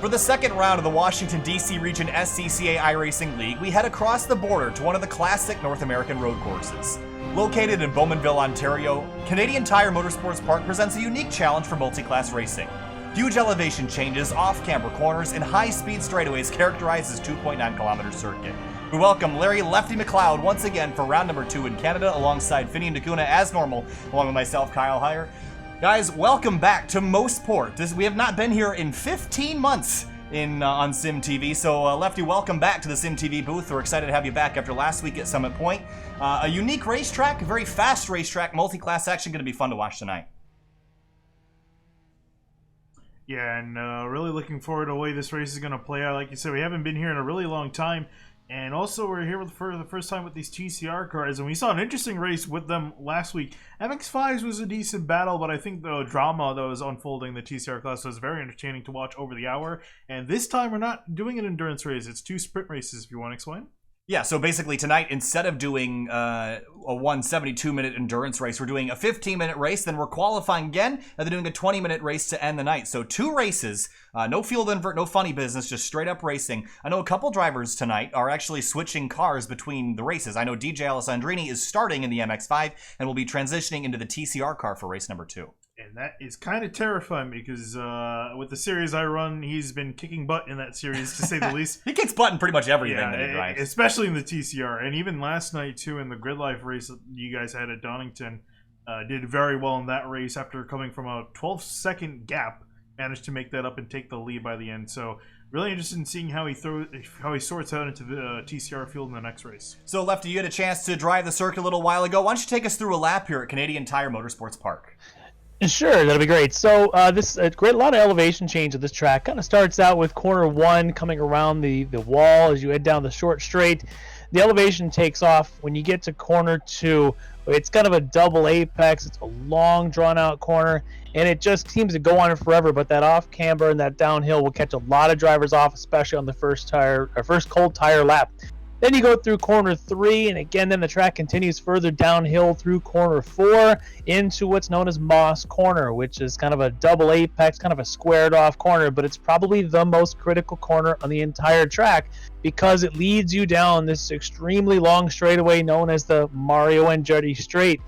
For the second round of the Washington, D.C. Region SCCA iRacing League, we head across the border to one of the classic North American road courses. Located in Bowmanville, Ontario, Canadian Tire Motorsports Park presents a unique challenge for multi-class racing. Huge elevation changes, off-camber corners, and high-speed straightaways characterize this 2.9-kilometer circuit. We welcome Larry Lefty McLeod once again for round number 2 in Canada, alongside Finian DeCuna as normal, along with myself, Kyle Heyer. Guys, welcome back to Mosport. We have not been here in 15 months on Sim TV, so Lefty, welcome back to the Sim TV booth. We're excited to have you back after last week at Summit Point. A unique racetrack, a very fast racetrack, multi-class action, going to be fun to watch tonight. Yeah, and really looking forward to the way this race is going to play out. Like you said, we haven't been here in a really long time. And also, we're here for the first time with these TCR cars, and we saw an interesting race with them last week. MX-5s was a decent battle, but I think the drama that was unfolding in the TCR class was very entertaining to watch over the hour. And this time, we're not doing an endurance race. It's 2 sprint races, if you want to explain. Yeah, so basically tonight, instead of doing a 172-minute endurance race, we're doing a 15-minute race, then we're qualifying again, and then doing a 20-minute race to end the night. So 2 races, no field invert, no funny business, just straight-up racing. I know a couple drivers tonight are actually switching cars between the races. I know DJ Alessandrini is starting in the MX-5 and will be transitioning into the TCR car for race number 2. And that is kind of terrifying because with the series I run, he's been kicking butt in that series, to say the least. He kicks butt in pretty much everything that he drives. Especially in the TCR. And even last night, too, in the Grid Life race that you guys had at Donington, did very well in that race after coming from a 12-second gap. Managed to make that up and take the lead by the end. So really interested in seeing how he sorts out into the TCR field in the next race. So Lefty, you had a chance to drive the circuit a little while ago. Why don't you take us through a lap here at Canadian Tire Motorsports Park? Sure, that'll be great. So this a lot of elevation change of this track. Kind of starts out with corner 1 coming around the wall as you head down the short straight. The elevation takes off when you get to corner 2. It's kind of a double apex. It's a long, drawn-out corner, and it just seems to go on forever. But that off camber and that downhill will catch a lot of drivers off, especially on the first cold tire lap. Then you go through corner 3, and again, then the track continues further downhill through corner 4 into what's known as Moss Corner, which is kind of a double apex, kind of a squared off corner, but it's probably the most critical corner on the entire track because it leads you down this extremely long straightaway known as the Mario Andretti Straight.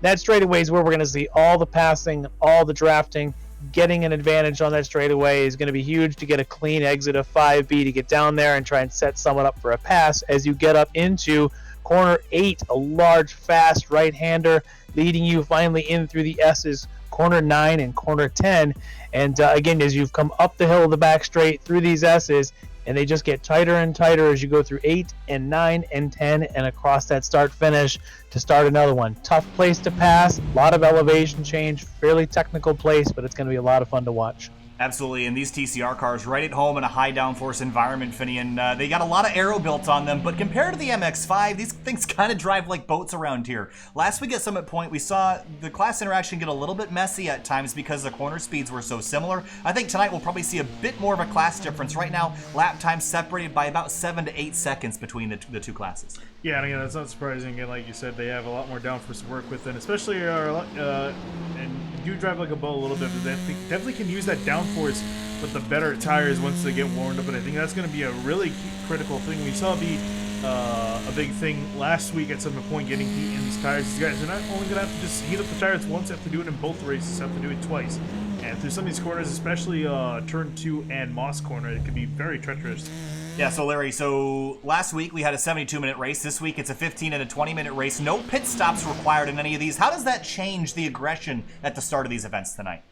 That straightaway is where we're going to see all the passing, all the drafting. Getting an advantage on that straightaway is going to be huge to get a clean exit of 5B to get down there and try and set someone up for a pass as you get up into corner 8, a large, fast right-hander leading you finally in through the S's, corner 9 and corner 10. And again, as you've come up the hill of the back straight through these S's, and they just get tighter and tighter as you go through 8 and 9 and 10 and across that start-finish to start another one. Tough place to pass, a lot of elevation change, fairly technical place, but it's going to be a lot of fun to watch. Absolutely, and these TCR cars right at home in a high downforce environment, Finian, they got a lot of aero built on them, but compared to the MX-5, these things kind of drive like boats around here. Last week at Summit Point, we saw the class interaction get a little bit messy at times because the corner speeds were so similar. I think tonight we'll probably see a bit more of a class difference. Right now, lap time separated by about 7 to 8 seconds between the two classes. Yeah, and again, that's not surprising. Again, like you said, they have a lot more downforce to work with, and especially and do drive like a bull a little bit, but they definitely can use that downforce with the better tires once they get warmed up, and I think that's going to be a really critical thing. We saw a big thing last week at Summit Point getting heat in these tires. These guys are not only going to have to just heat up the tires once, they have to do it in both races, have to do it twice. And through some of these corners, especially turn 2 and Moss Corner, it can be very treacherous. Yeah, so Larry, last week we had a 72-minute race. This week it's a 15 and a 20-minute race. No pit stops required in any of these. How does that change the aggression at the start of these events tonight?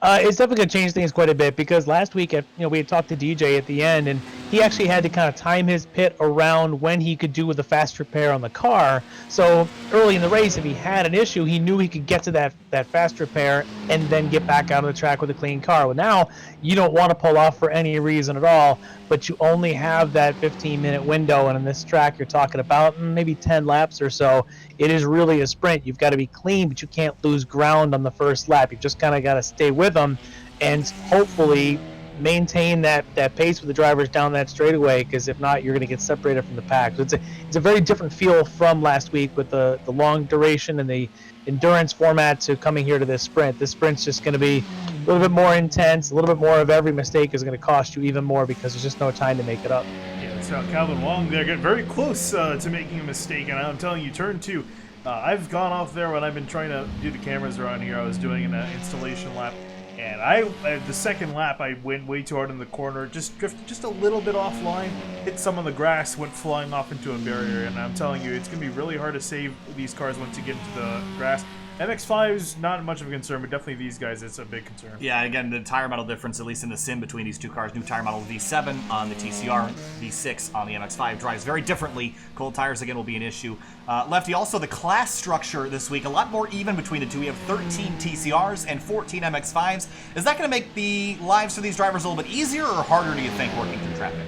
It's definitely going to change things quite a bit because last week, we had talked to DJ at the end, and he actually had to kind of time his pit around when he could do with the fast repair on the car. So early in the race, if he had an issue, he knew he could get to that fast repair and then get back out on the track with a clean car. Well, now you don't want to pull off for any reason at all, but you only have that 15-minute window, and in this track you're talking about maybe 10 laps or so. It is really a sprint. You've got to be clean, but you can't lose ground on the first lap. You've just kind of got to stay with them and hopefully maintain that pace with the drivers down that straightaway, because if not, you're going to get separated from the pack. So it's a very different feel from last week with the long duration and the endurance format to coming here to this sprint. This sprint's just going to be a little bit more intense, a little bit more of every mistake is going to cost you even more because there's just no time to make it up. Yeah, so Calvin Wong there getting very close to making a mistake, and I'm telling you, turn 2. I've gone off there when I've been trying to do the cameras around here. I was doing an installation lap, and the second lap I went way too hard in the corner, just drifted just a little bit offline, hit some of the grass, went flying off into a barrier, and I'm telling you, it's going to be really hard to save these cars once you get into the grass. MX-5 is not much of a concern, but definitely these guys, it's a big concern. Yeah, again, the tire model difference, at least in the sim between these two cars, new tire model V7 on the TCR, V6 on the MX-5, drives very differently. Cold tires, again, will be an issue. Lefty, also the class structure this week, a lot more even between the two. We have 13 TCRs and 14 MX-5s. Is that going to make the lives for these drivers a little bit easier or harder, do you think, working through traffic?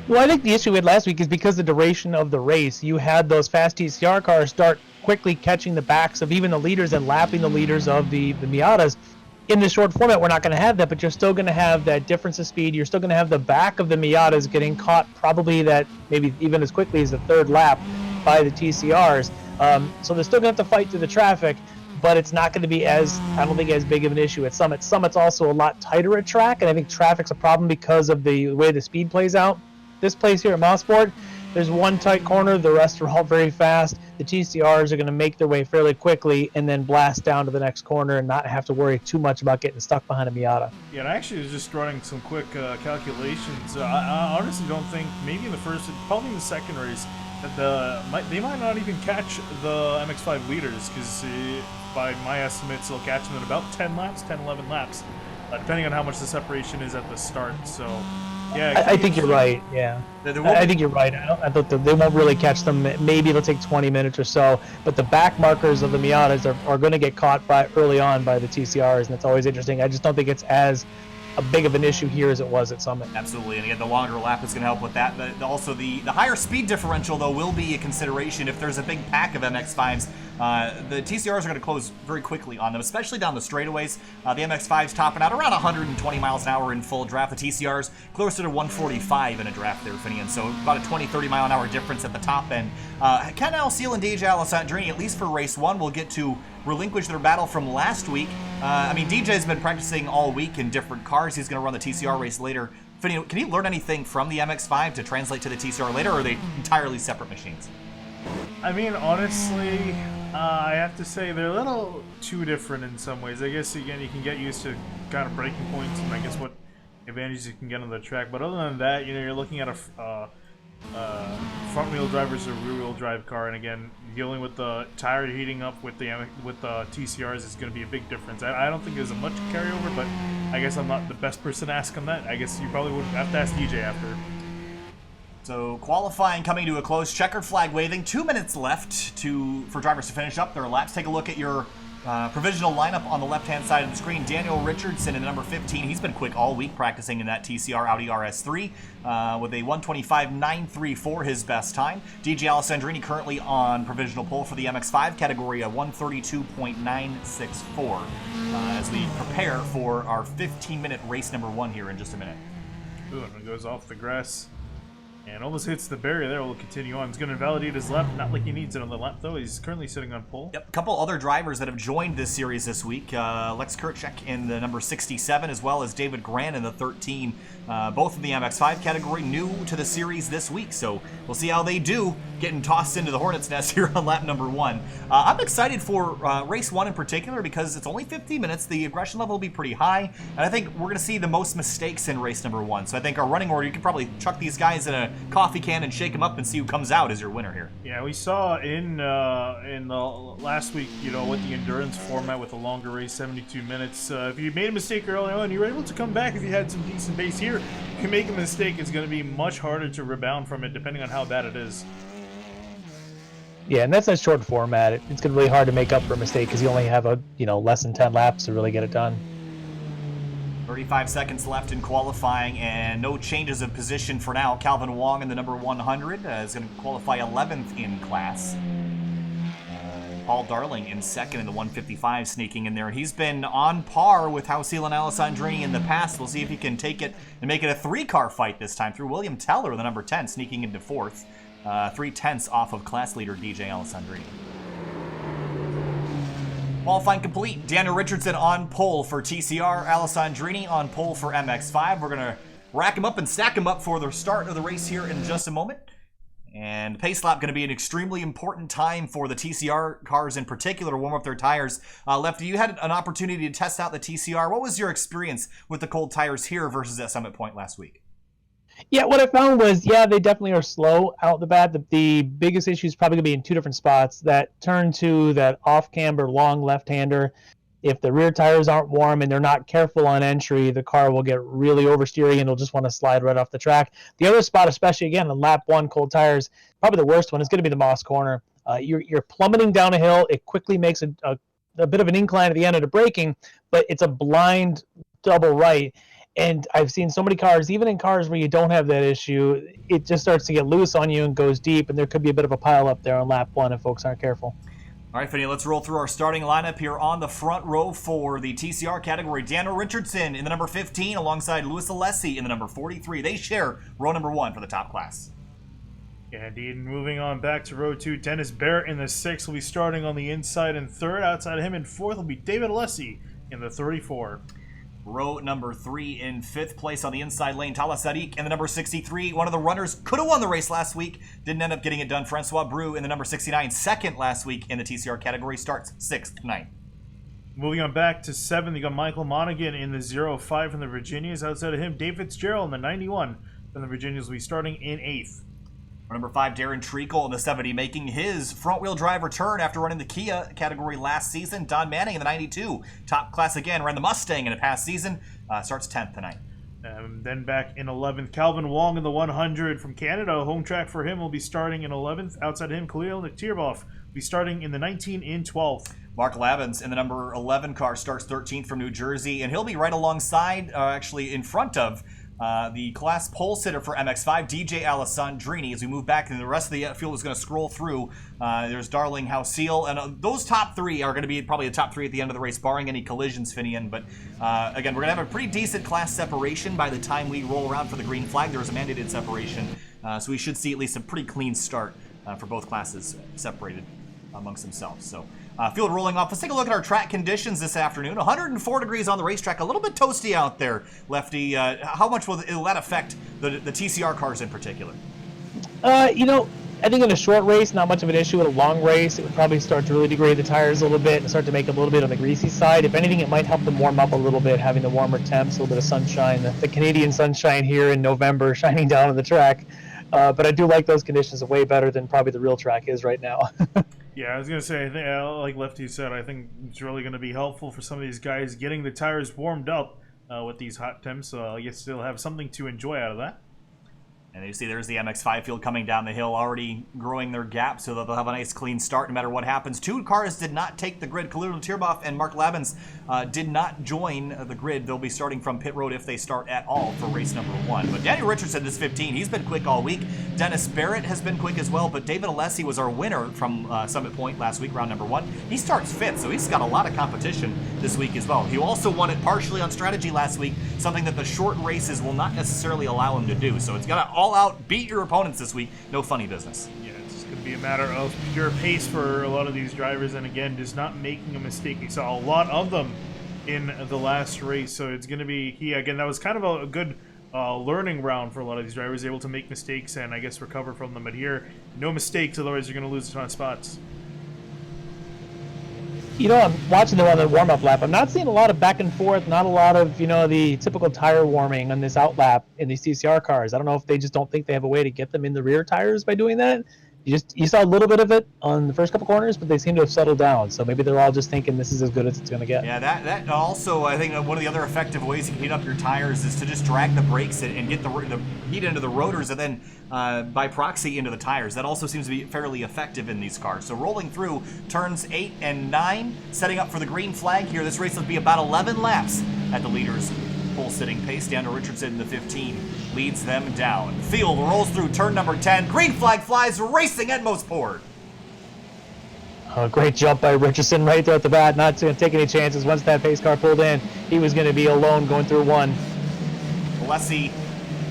Well, I think the issue we had last week is because the duration of the race, you had those fast TCR cars start quickly catching the backs of even the leaders and lapping the leaders of the Miatas. In the short format, we're not going to have that, but you're still going to have that difference of speed. You're still going to have the back of the Miatas getting caught probably that maybe even as quickly as the third lap by the TCRs. So they're still going to have to fight through the traffic, but it's not going to be I don't think, as big of an issue at Summit. Summit's also a lot tighter at track, and I think traffic's a problem because of the way the speed plays out. This place here at Mosport, there's one tight corner, the rest are all very fast. The TCRs are going to make their way fairly quickly and then blast down to the next corner and not have to worry too much about getting stuck behind a Miata. Yeah, and I actually was just running some quick calculations. I honestly don't think, maybe in the first, probably in the second race, that they might not even catch the MX-5 leaders, because by my estimates, they'll catch them in about 10 laps, 10, 11 laps, depending on how much the separation is at the start. So, yeah, I think you're right. Yeah, I think you're right. I thought they won't really catch them. Maybe it'll take 20 minutes or so. But the back markers of the Miatas are going to get caught early on by the TCRs, and it's always interesting. I just don't think it's as a big of an issue here as it was at Summit. Absolutely, and again, the longer lap is going to help with that. But also, the higher speed differential, though, will be a consideration if there's a big pack of MX-5s. The TCRs are going to close very quickly on them, especially down the straightaways. The MX-5s topping out around 120 miles an hour in full draft. The TCRs closer to 145 in a draft there, Finian. So about a 20-30 mile an hour difference at the top end. Ken Alcil and DJ Alessandrini, at least for race 1, will get to relinquish their battle from last week. I mean, DJ's been practicing all week in different cars. He's going to run the TCR race later. Finian, can he learn anything from the MX-5 to translate to the TCR later, or are they entirely separate machines? I mean, honestly, I have to say they're a little too different in some ways. I guess, again, you can get used to kind of breaking points and I guess what advantages you can get on the track. But other than that, you know, you're looking at a front-wheel drive versus a rear-wheel drive car, and again, dealing with the tire heating up with the TCRs is going to be a big difference. I don't think there's a much carryover, but I guess I'm not the best person to ask on that. I guess you probably would have to ask DJ after. So qualifying coming to a close, checkered flag waving, 2 minutes left for drivers to finish up their laps. Take a look at your provisional lineup on the left-hand side of the screen. Daniel Richardson in number 15. He's been quick all week practicing in that TCR Audi RS3 with a 125.934, his best time. DJ Alessandrini currently on provisional pole for the MX-5 category, a 132.964 as we prepare for our 15-minute race number 1 here in just a minute. Ooh, and it goes off the grass. And almost hits the barrier there. We'll continue on. He's going to invalidate his lap. Not like he needs it on the lap, though. He's currently sitting on pole. Yep. A couple other drivers that have joined this series this week. Lex Kurchek in the number 67, as well as David Grant in the 13. Both in the MX-5 category, new to the series this week. So we'll see how they do getting tossed into the Hornet's nest here on lap number 1. I'm excited for race 1 in particular because it's only 50 minutes. The aggression level will be pretty high. And I think we're going to see the most mistakes in race number 1. So I think our running order, you can probably chuck these guys in a coffee can and shake them up and see who comes out as your winner here. Yeah, we saw in the last week, you know, with the endurance format with a longer race, 72 minutes. If you made a mistake early on, you were able to come back if you had some decent pace. Here, if you make a mistake, it's going to be much harder to rebound from it, depending on how bad it is. Yeah, and that's a short format. It's going to be really hard to make up for a mistake because you only have less than 10 laps to really get it done. 35 seconds left in qualifying and no changes of position for now. Calvin Wong in the number 100 is going to qualify 11th in class. Paul Darling in second in the 155, sneaking in there. He's been on par with Hausil and Alessandrini in the past. We'll see if he can take it and make it a 3-car fight this time through William Teller, the number 10, sneaking into fourth. 3/10 off of class leader DJ Alessandrini. Qualifying complete. Daniel Richardson on pole for TCR. Alessandrini on pole for MX5. We're going to rack him up and stack him up for the start of the race here in just a moment. And pace lap going to be an extremely important time for the TCR cars in particular to warm up their tires. Lefty, you had an opportunity to test out the TCR. What was your experience with the cold tires here versus at Summit Point last week? Yeah, what I found was, they definitely are slow out the bat. The biggest issue is probably going to be in two different spots. That turn two, that off-camber long left-hander. If the rear tires aren't warm and they're not careful on entry, the car will get really oversteering and it'll just want to slide right off the track. The other spot, especially again on lap one, cold tires, probably the worst one is going to be the Moss corner. You're plummeting down a hill. It quickly makes a bit of an incline at the end of the braking, but it's a blind double right. And I've seen so many cars, even in cars where you don't have that issue, it just starts to get loose on you and goes deep, and there could be a bit of a pile up there on lap one if folks aren't careful. All right, Finney, let's roll through our starting lineup here on the front row for the TCR category. Daniel Richardson in the number 15 alongside Louis Alessi in the number 43. They share row number 1 for the top class. Yeah, indeed. Moving on back to row 2, Dennis Barrett in the 6th will be starting on the inside in 3rd. Outside of him in 4th will be David Alessi in the 34. Row number 3 in 5th place on the inside lane, Tala Sadiq in the number 63. One of the runners could have won the race last week. Didn't end up getting it done. Francois Brou in the number 69. Second last week in the TCR category. Starts 6th tonight. Moving on back to 7th, you got Michael Monaghan in the 05 from the Virginias. Outside of him, Dave Fitzgerald in the 91 from the Virginias will be starting in 8th. Number 5, Darren Treacle in the 70, making his front-wheel drive return after running the Kia category last season. Don Manning in the 92, top class again, ran the Mustang in a past season, starts 10th tonight. Then back in 11th, Calvin Wong in the 100 from Canada. Home track for him will be starting in 11th. Outside him, Khalil Naktirbov will be starting in the 19 in 12th. Mark Lavins in the number 11 car starts 13th from New Jersey, and he'll be right alongside, actually in front of, the class pole sitter for MX5, DJ Alessandrini. As we move back, and the rest of the field is going to scroll through. There's Darling, Hausil, and those top 3 are going to be probably the top 3 at the end of the race, barring any collisions, Finian. But again, we're going to have a pretty decent class separation by the time we roll around for the green flag. There was a mandated separation, so we should see at least a pretty clean start for both classes separated amongst themselves. So field rolling off. Let's take a look at our track conditions this afternoon. 104 degrees on the racetrack. A little bit toasty out there, Lefty. How much will that affect the TCR cars in particular? I think in a short race, not much of an issue. In a long race, it would probably start to really degrade the tires a little bit and start to make it a little bit on the greasy side. If anything, it might help them warm up a little bit, having the warmer temps, a little bit of sunshine, the Canadian sunshine here in November shining down on the track. But I do like those conditions way better than probably the real track is right now. Yeah, I was going to say, I think, like Lefty said, I think it's really going to be helpful for some of these guys getting the tires warmed up with these hot temps. So I guess they'll have something to enjoy out of that. And you see there's the MX5 field coming down the hill, already growing their gap so that they'll have a nice clean start no matter what happens. 2 cars did not take the grid. Khalil Tirboff and Mark Labens did not join the grid. They'll be starting from pit road if they start at all for race number 1. But Daniel Richardson is 15. He's been quick all week. Dennis Barrett has been quick as well, but David Alessi was our winner from Summit Point last week, round number 1. He starts 5th, so he's got a lot of competition this week as well. He also won it partially on strategy last week, something that the short races will not necessarily allow him to do. So it's got to all out beat your opponents this week. No funny business. Yeah, it's going to be a matter of pure pace for a lot of these drivers, and again, just not making a mistake. We saw a lot of them in the last race, so it's going to be key. Again, that was kind of a good learning round for a lot of these drivers, able to make mistakes and I guess recover from them. But here, no mistakes, otherwise you're going to lose a ton of spots. I'm watching them on the warm-up lap. I'm not seeing a lot of back and forth, not a lot of, the typical tire warming on this out lap in these TCR cars. I don't know if they just don't think they have a way to get them in the rear tires by doing that. You saw a little bit of it on the first couple corners, but they seem to have settled down. So maybe they're all just thinking this is as good as it's going to get. Yeah, that also, I think one of the other effective ways you can heat up your tires is to just drag the brakes and get the heat into the rotors and then by proxy into the tires. That also seems to be fairly effective in these cars. So rolling through turns 8 and 9, setting up for the green flag here. This race will be about 11 laps at the leader's pole sitting pace. Daniel Richardson in the 15 leads them down. Field rolls through turn number 10. Green flag flies, racing at Mosport. Great jump by Richardson right there at the bat, not to take any chances. Once that pace car pulled in, he was going to be alone going through one. Alessi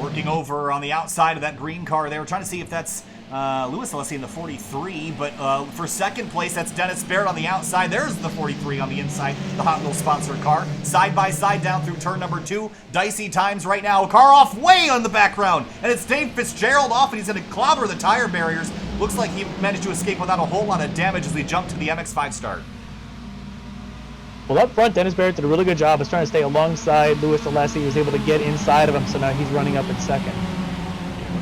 working over on the outside of that green car. They were trying to see if that's Louis Alessi in the 43, but for second place, that's Dennis Barrett on the outside. There's the 43 on the inside, the Hot Wheels sponsored car. Side by side down through turn number 2. Dicey times right now. A car off way on the background, and it's Dave Fitzgerald off, and he's going to clobber the tire barriers. Looks like he managed to escape without a whole lot of damage as we jump to the MX-5 start. Well, up front, Dennis Barrett did a really good job. Was trying to stay alongside Louis Alessi. He was able to get inside of him, so now he's running up in second.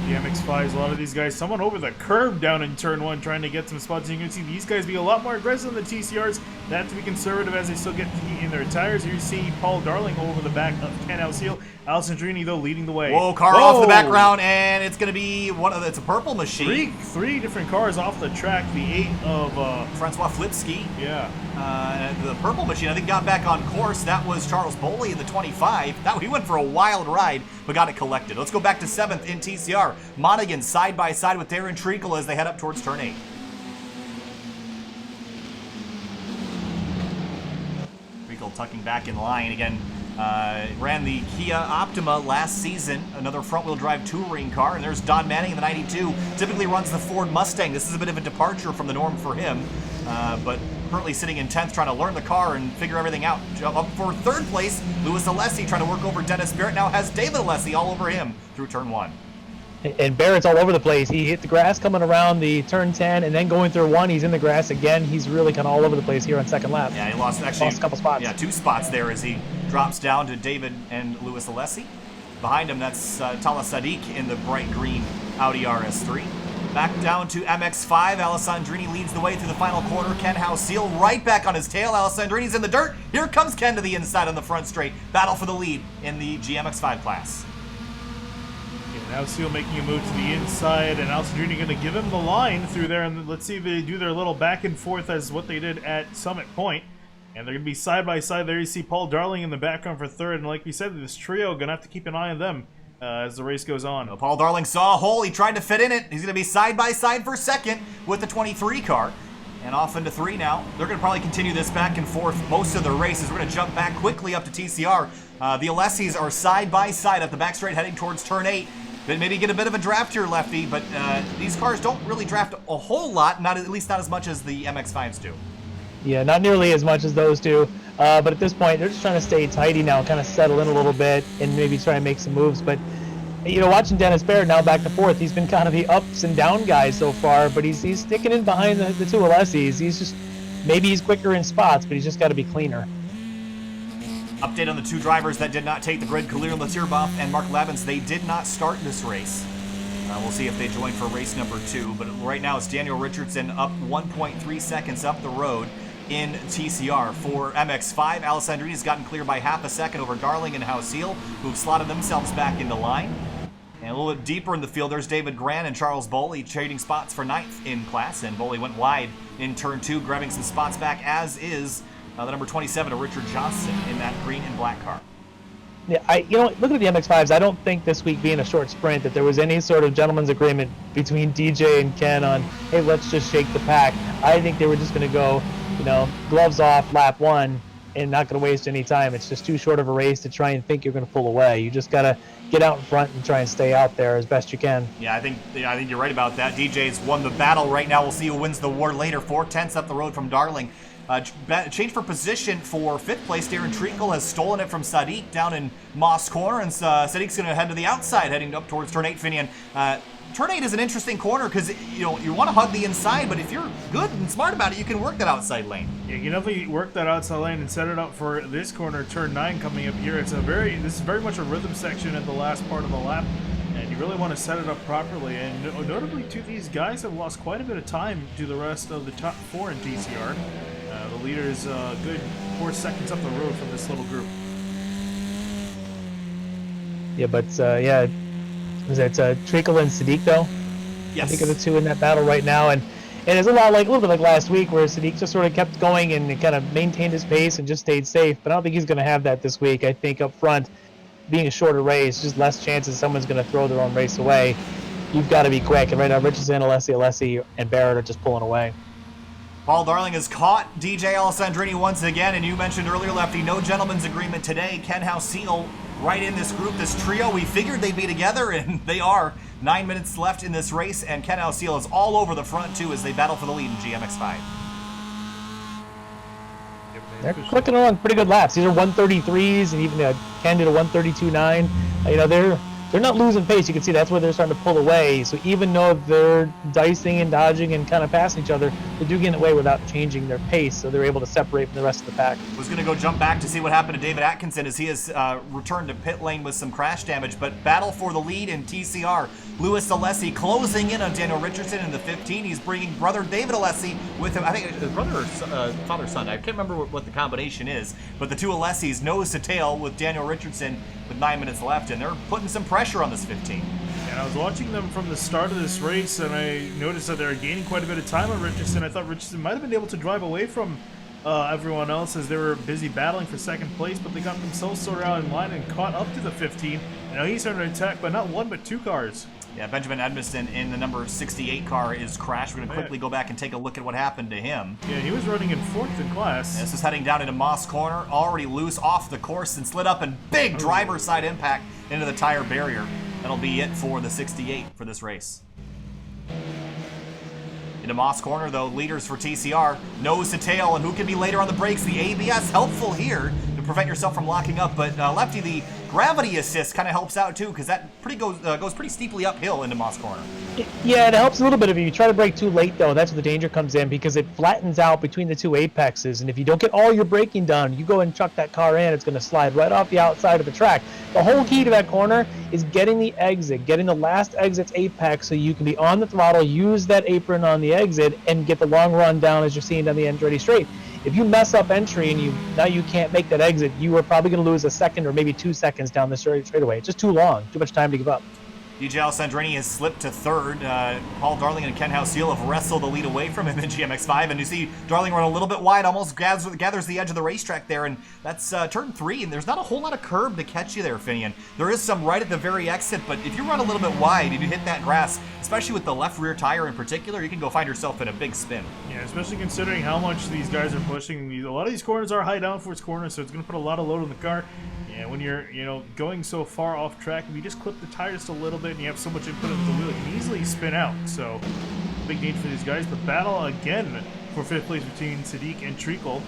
The MX-5s, a lot of these guys, someone over the curb down in turn 1 trying to get some spots. You can see these guys be a lot more aggressive than the TCRs. They have to be conservative as they still get heat in their tires. Here you see Paul Darling over the back of Ken Alseal. Alessandrini, though, leading the way. Whoa, car off the background, and it's going to be it's a purple machine. Three different cars off the track. The 8 of Francois Flipsky. Yeah. The purple machine, I think, got back on course. That was Charles Boley in the 25. He went for a wild ride, but got it collected. Let's go back to 7th in TCR. Monaghan side by side with Darren Treacle as they head up towards turn 8. Treacle tucking back in line again. Ran the Kia Optima last season, another front-wheel drive touring car, and there's Don Manning in the 92. Typically runs the Ford Mustang. This is a bit of a departure from the norm for him, but currently sitting in 10th, trying to learn the car and figure everything out. Up for 3rd place, Louis Alessi trying to work over Dennis Barrett. Now has David Alessi all over him through turn 1. And Barrett's all over the place. He hit the grass coming around the turn 10, and then going through 1, he's in the grass again. He's really kind of all over the place here on second lap. Yeah, he lost a couple spots. Yeah, 2 spots there as he drops down to David and Louis Alessi. Behind him, that's Tala Sadiq in the bright green Audi RS3. Back down to MX-5. Alessandrini leads the way through the final corner. Ken Hauseal right back on his tail. Alessandrini's in the dirt. Here comes Ken to the inside on the front straight. Battle for the lead in the GMX-5 class. Now Seal making a move to the inside, and Alessandrini going to give him the line through there, and let's see if they do their little back and forth as what they did at Summit Point. And they're going to be side by side there. You see Paul Darling in the background for 3rd, and like we said, this trio going to have to keep an eye on them as the race goes on. Well, Paul Darling saw a hole. He tried to fit in it. He's going to be side by side for 2nd with the 23 car. And off into 3 now. They're going to probably continue this back and forth most of the races. We're going to jump back quickly up to TCR. The Alessis are side by side up the back straight heading towards turn 8. Maybe get a bit of a draft here, Lefty, but these cars don't really draft a whole lot, at least not as much as the MX-5s do. Yeah, not nearly as much as those do. But at this point, they're just trying to stay tidy now, kind of settle in a little bit, and maybe try and make some moves. But, you know, watching Dennis Barrett now back to 4th, he's been kind of the ups and down guy so far, but he's sticking in behind the 2 Alessis. He's just, maybe he's quicker in spots, but he's just got to be cleaner. Update on the 2 drivers that did not take the grid. Kalir Latirboff and Mark Labens, they did not start this race. We'll see if they join for race number 2. But right now it's Daniel Richardson up 1.3 seconds up the road in TCR. For MX-5, Alessandrini's gotten clear by half a second over Darling and Hauseal, who've slotted themselves back into line. And a little bit deeper in the field, there's David Gran and Charles Boley trading spots for 9th in class. And Boley went wide in turn 2, grabbing some spots back, as is the number 27 to Richard Johnson in that green and black car. Yeah, looking at the MX-5s, I don't think this week being a short sprint that there was any sort of gentleman's agreement between DJ and Ken on, hey, let's just shake the pack. I think they were just going to go, gloves off lap 1 and not going to waste any time. It's just too short of a race to try and think you're going to pull away. You just got to get out in front and try and stay out there as best you can. Yeah, I think you're right about that. DJ's won the battle right now. We'll see who wins the war later. 4/10 up the road from Darling. Change for position for 5th place. Darren Treacle has stolen it from Sadiq down in Moss Corner, and Sadiq's going to head to the outside, heading up towards turn 8, Finian. Turn 8 is an interesting corner because you want to hug the inside, but if you're good and smart about it, you can work that outside lane. Yeah, you definitely work that outside lane and set it up for this corner, turn 9 coming up here. This is very much a rhythm section at the last part of the lap, and you really want to set it up properly. And notably, too, these guys have lost quite a bit of time to the rest of the top 4 in TCR. The leader is a good 4 seconds up the road from this little group. Yeah, but was that Treacle and Sadiq though? Yes. I think of the 2 in that battle right now, and it's a little bit like last week where Sadiq just sort of kept going and kind of maintained his pace and just stayed safe. But I don't think he's going to have that this week. I think up front, being a shorter race, just less chances someone's going to throw their own race away. You've got to be quick, and right now Richardson, Alessi, and Barrett are just pulling away. Paul Darling has caught DJ Alessandrini once again, and you mentioned earlier, Lefty, no gentleman's agreement today. Ken Houseel right in this group, this trio. We figured they'd be together, and they are. 9 minutes left in this race, and Ken Houseel is all over the front, too, as they battle for the lead in GMX5. They're clicking along pretty good laps. These are 133s, and even Ken did a 132.9. You know, they're not losing pace. You can see that's where they're starting to pull away. So even though they're dicing and dodging and kind of passing each other, they do get away without changing their pace, so they're able to separate from the rest of the pack. Was going to go jump back to see what happened to David Atkinson as he has returned to pit lane with some crash damage, but battle for the lead in TCR. Louis Alessi closing in on Daniel Richardson in the 15. He's bringing brother David Alessi with him. I think his brother or father-son. I can't remember what the combination is, but the two Alessis nose to tail with Daniel Richardson with 9 minutes left, and they're putting some pressure on this 15. And I was watching them from the start of this race, and I noticed that they're gaining quite a bit of time on Richardson. I thought Richardson might have been able to drive away from everyone else as they were busy battling for second place, but they got themselves sorted out in line and caught up to the 15. And now he's starting to attack by not one but two cars. Yeah, Benjamin Edmiston in the number 68 car is crashed. We're going to quickly go back and take a look at what happened to him. Yeah, he was running in 4th in class. This is heading down into Moss Corner, already loose off the course and slid up, and big driver's side impact into the tire barrier. That'll be it for the 68 for this race. Into Moss Corner, though, leaders for TCR, nose to tail, and who can be later on the brakes? The ABS helpful here to prevent yourself from locking up, but Lefty, the gravity assist kind of helps out too, because that goes pretty steeply uphill into Moss Corner. Yeah, it helps a little bit if you try to brake too late, though. That's where the danger comes in, because it flattens out between the two apexes, and if you don't get all your braking done, you go and chuck that car in, it's going to slide right off the outside of the track. The whole key to that corner is getting the exit, getting the last exit's apex so you can be on the throttle, use that apron on the exit, and get the long run down as you're seeing down the Andretti straight. If you mess up entry and now you can't make that exit, you are probably going to lose a second or maybe 2 seconds down the straightaway. It's just too long, too much time to give up. DJ Alessandrini has slipped to third. Paul Darling and Ken Houseel have wrestled the lead away from him in GMX5, and you see Darling run a little bit wide, almost gathers the edge of the racetrack there, and that's turn 3, and there's not a whole lot of curb to catch you there, Finian. There is some right at the very exit, but if you run a little bit wide and you hit that grass, especially with the left rear tire in particular, you can go find yourself in a big spin. Yeah, especially considering how much these guys are pushing. A lot of these corners are high downforce corners, so it's going to put a lot of load on the car. Yeah, when you're, going so far off track, if you just clip the tires just a little bit and you have so much input into the wheel, you can easily spin out. So, big need for these guys. But battle again for 5th place between Sadiq and Treacle.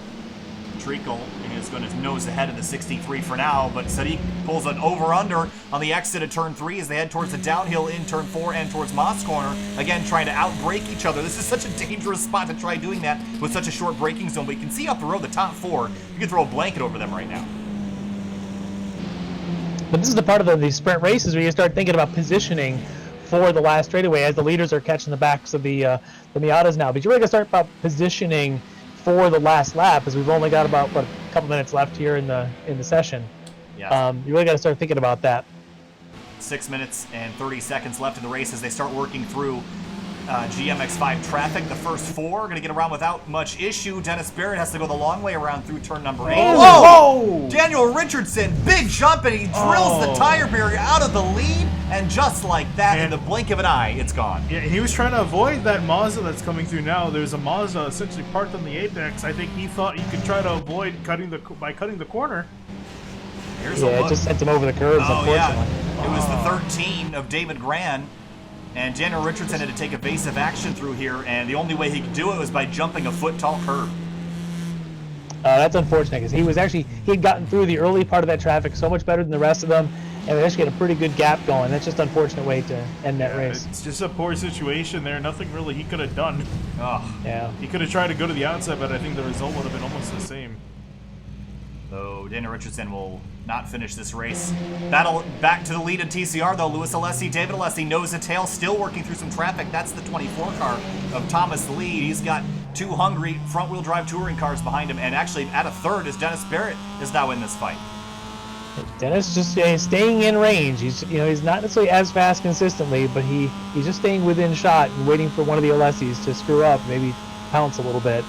Treacle is going to nose ahead of the 63 for now, but Sadiq pulls an over-under on the exit of turn 3 as they head towards the downhill in turn 4 and towards Moss Corner. Again, trying to outbrake each other. This is such a dangerous spot to try doing that with such a short braking zone, but you can see up the road, the top 4, you can throw a blanket over them right now. But this is the part of the sprint races where you start thinking about positioning for the last straightaway as the leaders are catching the backs of the Miatas now. But you really got to start about positioning for the last lap, as we've only got about a couple minutes left here in the session. Yeah. You really got to start thinking about that. 6 minutes and 30 seconds left in the race as they start working through GMX5 traffic. The first 4 are going to get around without much issue. Dennis Barrett has to go the long way around through turn number 8. Whoa! Daniel Richardson, big jump, and he drills the tire barrier out of the lead, and just like that, in the blink of an eye, it's gone. Yeah, he was trying to avoid that Mazda that's coming through now. There's a Mazda essentially parked on the apex. I think he thought he could try to avoid cutting the corner. Here's a look. It just sent him over the curves, unfortunately. Yeah. It was the 13 of David Gran. And Daniel Richardson had to take evasive action through here, and the only way he could do it was by jumping a foot-tall curb. That's unfortunate, because he had gotten through the early part of that traffic so much better than the rest of them, and they actually had a pretty good gap going. That's just an unfortunate way to end that race. It's just a poor situation there. Nothing really he could have done. Oh. Yeah. He could have tried to go to the outside, but I think the result would have been almost the same. So Daniel Richardson will not finish this race. Battle back to the lead in TCR, though. Louis Alessi, David Alessi, nose to tail, still working through some traffic. That's the 24 car of Thomas Lead. He's got 2 hungry front-wheel drive touring cars behind him, and actually at a third as Dennis Barrett is now in this fight. Dennis just staying in range. He's not necessarily as fast consistently, but he's just staying within shot and waiting for one of the Alessis to screw up, maybe pounce a little bit.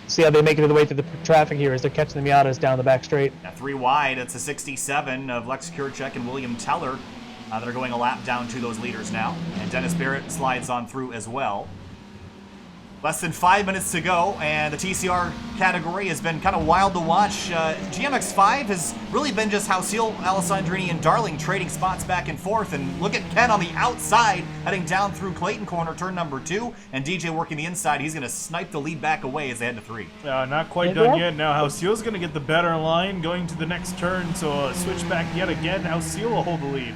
See how they make it their way through the traffic here as they're catching the Miatas down the back straight. Now 3 wide, it's a 67 of Lex Kurchek and William Teller that are going a lap down to those leaders now. And Dennis Barrett slides on through as well. Less than 5 minutes to go, and the TCR category has been kind of wild to watch. GMX5 has really been just Hausiel, Alessandrini, and Darling trading spots back and forth. And look at Ken on the outside, heading down through Clayton Corner, turn number 2, and DJ working the inside. He's going to snipe the lead back away as they head to 3. Not quite done yet. Now Hausiel's going to get the better line going to the next turn, so switch back yet again. Hausiel will hold the lead.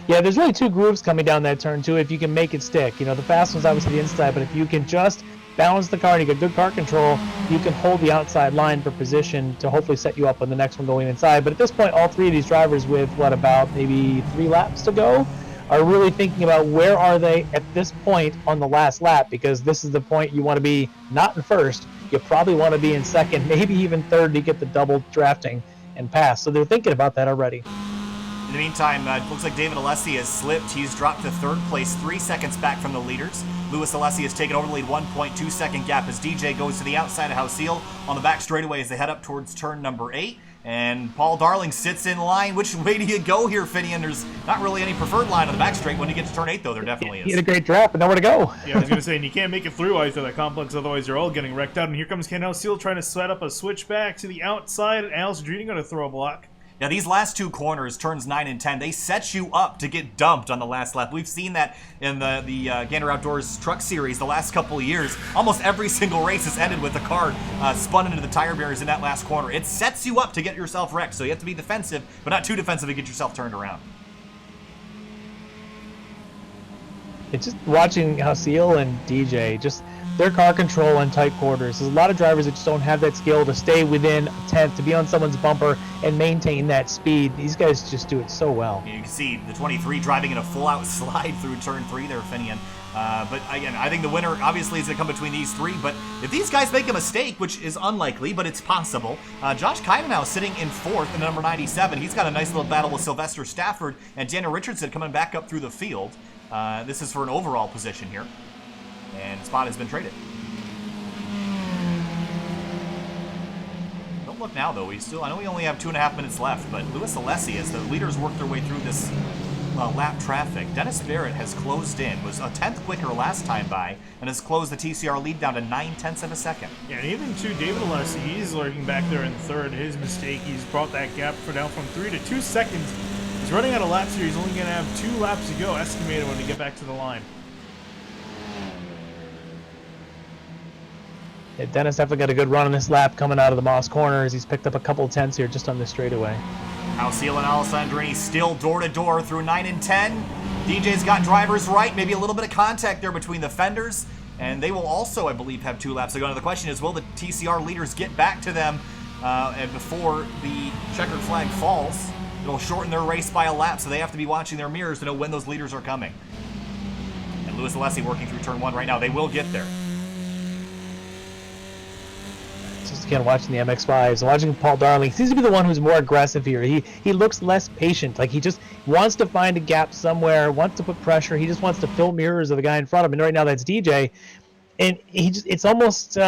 Yeah, there's really 2 grooves coming down that turn, too, if you can make it stick. You know, the fast one's obviously the inside, but if you can just balance the car and you get good car control, you can hold the outside line for position to hopefully set you up on the next one going inside. But at this point, all 3 of these drivers with, about maybe 3 laps to go are really thinking about where are they at this point on the last lap, because this is the point you want to be not in first. You probably want to be in second, maybe even third to get the double drafting and pass. So they're thinking about that already. In the meantime, it looks like David Alessi has slipped. He's dropped to 3rd place, 3 seconds back from the leaders. Louis Alessi has taken over the lead, 1.2 second gap as DJ goes to the outside of Hausiel on the back straightaway as they head up towards turn number 8. And Paul Darling sits in line. Which way do you go here, Finian? There's not really any preferred line on the back straight. When you get to turn 8, though, there definitely is. He had a great draft, but nowhere to go. Yeah, I was going to say, and you can't make it through either that complex, otherwise you're all getting wrecked out. And here comes Ken Hausiel trying to set up a switch back to the outside, and Alessandrini going to throw a block. Yeah, these last 2 corners, turns 9 and 10, they set you up to get dumped on the last lap. We've seen that in the Gander Outdoors Truck Series the last couple of years. Almost every single race has ended with a car spun into the tire barriers in that last corner. It sets you up to get yourself wrecked, so you have to be defensive, but not too defensive to get yourself turned around. It's just watching Hausiel and DJ, just their car control in tight quarters. There's a lot of drivers that just don't have that skill to stay within a tenth, to be on someone's bumper and maintain that speed. These guys just do it so well. You can see the 23 driving in a full-out slide through turn 3 there, Finian. But again, I think the winner obviously is going to come between these 3. But if these guys make a mistake, which is unlikely, but it's possible, Josh Kaiba now sitting in 4th in number 97. He's got a nice little battle with Sylvester Stafford and Daniel Richardson coming back up through the field. This is for an overall position here. And spot has been traded. Don't look now, though. I know we only have 2.5 minutes left, but Louis Alessi, as the leaders work their way through this lap traffic, Dennis Barrett has closed in, was a 10th quicker last time by, and has closed the TCR lead down to 9/10 of a second. Yeah, and even to David Alessi, he's lurking back there in 3rd. His mistake, he's brought that gap down from 3 to 2 seconds. He's running out of laps here. He's only going to have 2 laps to go, estimated, when we get back to the line. Yeah, Dennis definitely got a good run on this lap coming out of the Moss corners. He's picked up a couple of tenths here just on this straightaway. Hausiel and Alessandrini still door-to-door through 9 and 10. DJ's got drivers right, maybe a little bit of contact there between the fenders, and they will also, I believe, have 2 laps to go. Now the question is, will the TCR leaders get back to them and before the checkered flag falls? It'll shorten their race by a lap, so they have to be watching their mirrors to know when those leaders are coming. And Louis Alessi working through turn 1 right now. They will get there. Just again watching the MX-5s, watching Paul Darling. He seems to be the one who's more aggressive here. He looks less patient. Like he just wants to find a gap somewhere, wants to put pressure. He just wants to fill mirrors of the guy in front of him. And right now that's DJ. And it's almost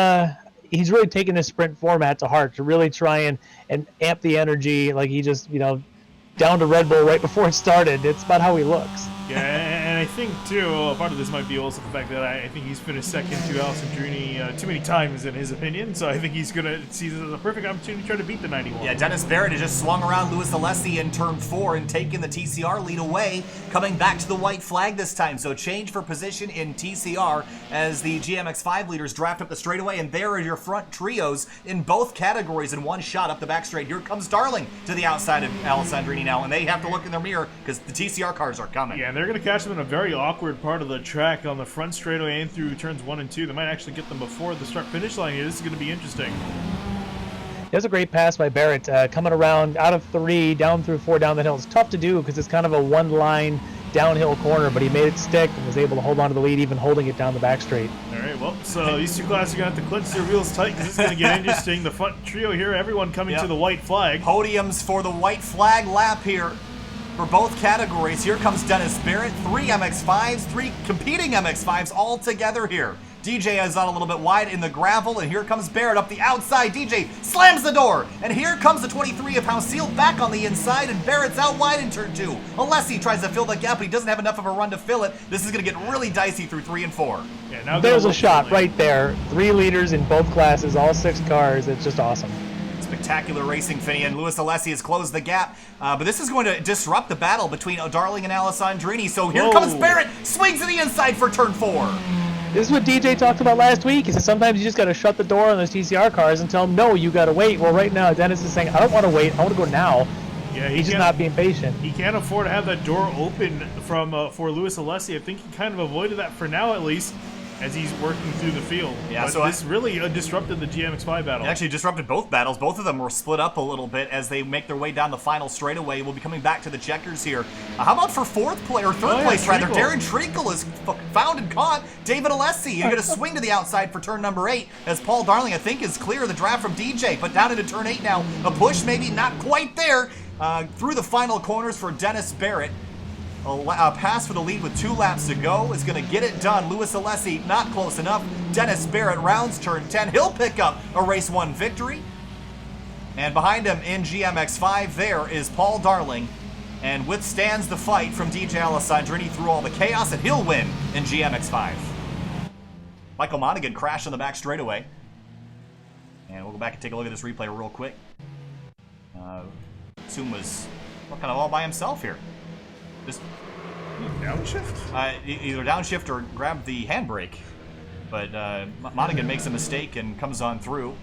he's really taking this sprint format to heart to really try and amp the energy. Like he just, down to Red Bull right before it started. It's about how he looks. Yeah, and I think, too, part of this might be also the fact that I think he's finished second to Alessandrini too many times, in his opinion, so I think he's going to see this as a perfect opportunity to try to beat the 91. Yeah, Dennis Barrett has just swung around Louis Alessi in turn 4 and taken the TCR lead away, coming back to the white flag this time. So change for position in TCR as the GMX5 leaders draft up the straightaway, and there are your front trios in both categories in one shot up the back straight. Here comes Darling to the outside of Alessandrini now, and they have to look in their mirror because the TCR cars are coming. Yeah, and they're going to catch them in a very awkward part of the track on the front straightaway and through turns 1 and 2. They might actually get them before the start-finish line here. This is going to be interesting. There's a great pass by Barrett coming around out of 3, down through 4, down the hill. It's tough to do because it's kind of a one-line downhill corner, but he made it stick and was able to hold on to the lead, even holding it down the back straight. All right, well, so these 2 classes are going to have to clench their wheels tight because this is going to get interesting. The front trio here, everyone coming to the white flag. Podiums for the white flag lap here for both categories. Here comes Dennis Barrett, 3 MX-5s, 3 competing MX-5s all together here DJ is on a little bit wide in the gravel, and here comes Barrett up the outside. DJ slams the door, and here comes the 23 of Houseal back on the inside, and Barrett's out wide in turn 2. Alessi tries to fill the gap, but he doesn't have enough of a run to fill it. This is going to get really dicey through 3 and 4. Yeah, now there's a shot right there. 3 leaders in both classes, all 6 cars. It's just awesome. Spectacular racing, Finney, and Louis Alessi has closed the gap, but this is going to disrupt the battle between Darling and Alessandrini. So here comes Barrett, swings to the inside for turn 4. This is what DJ talked about last week. He said sometimes you just got to shut the door on those TCR cars and tell them, no, you got to wait. Well, right now, Dennis is saying, I don't want to wait. I want to go now. Yeah, he's just not being patient. He can't afford to have that door open for Louis Alessi. I think he kind of avoided that for now, at least, as he's working through the field. Yeah, but so this really disrupted the GMX5 battle. It actually disrupted both battles. Both of them were split up a little bit as they make their way down the final straightaway. We'll be coming back to the checkers here. How about for third place, rather? Darren Treacle is found and caught. David Alessi, you're going to swing to the outside for turn number 8 as Paul Darling, I think, is clear of the draft from DJ, but down into turn 8 now. A push, maybe not quite there. Through the final corners for Dennis Barrett. A pass for the lead with 2 laps to go is going to get it done. Louis Alessi not close enough. Dennis Barrett rounds turn 10. He'll pick up a race 1 victory. And behind him in GMX5 there is Paul Darling, and withstands the fight from DJ Alessandrini through all the chaos, and he'll win in GMX5. Michael Monaghan crashed on the back straightaway. And we'll go back and take a look at this replay real quick. Soon was kind of all by himself here. Just downshift? Either downshift or grab the handbrake. But Monaghan makes a mistake and comes on through.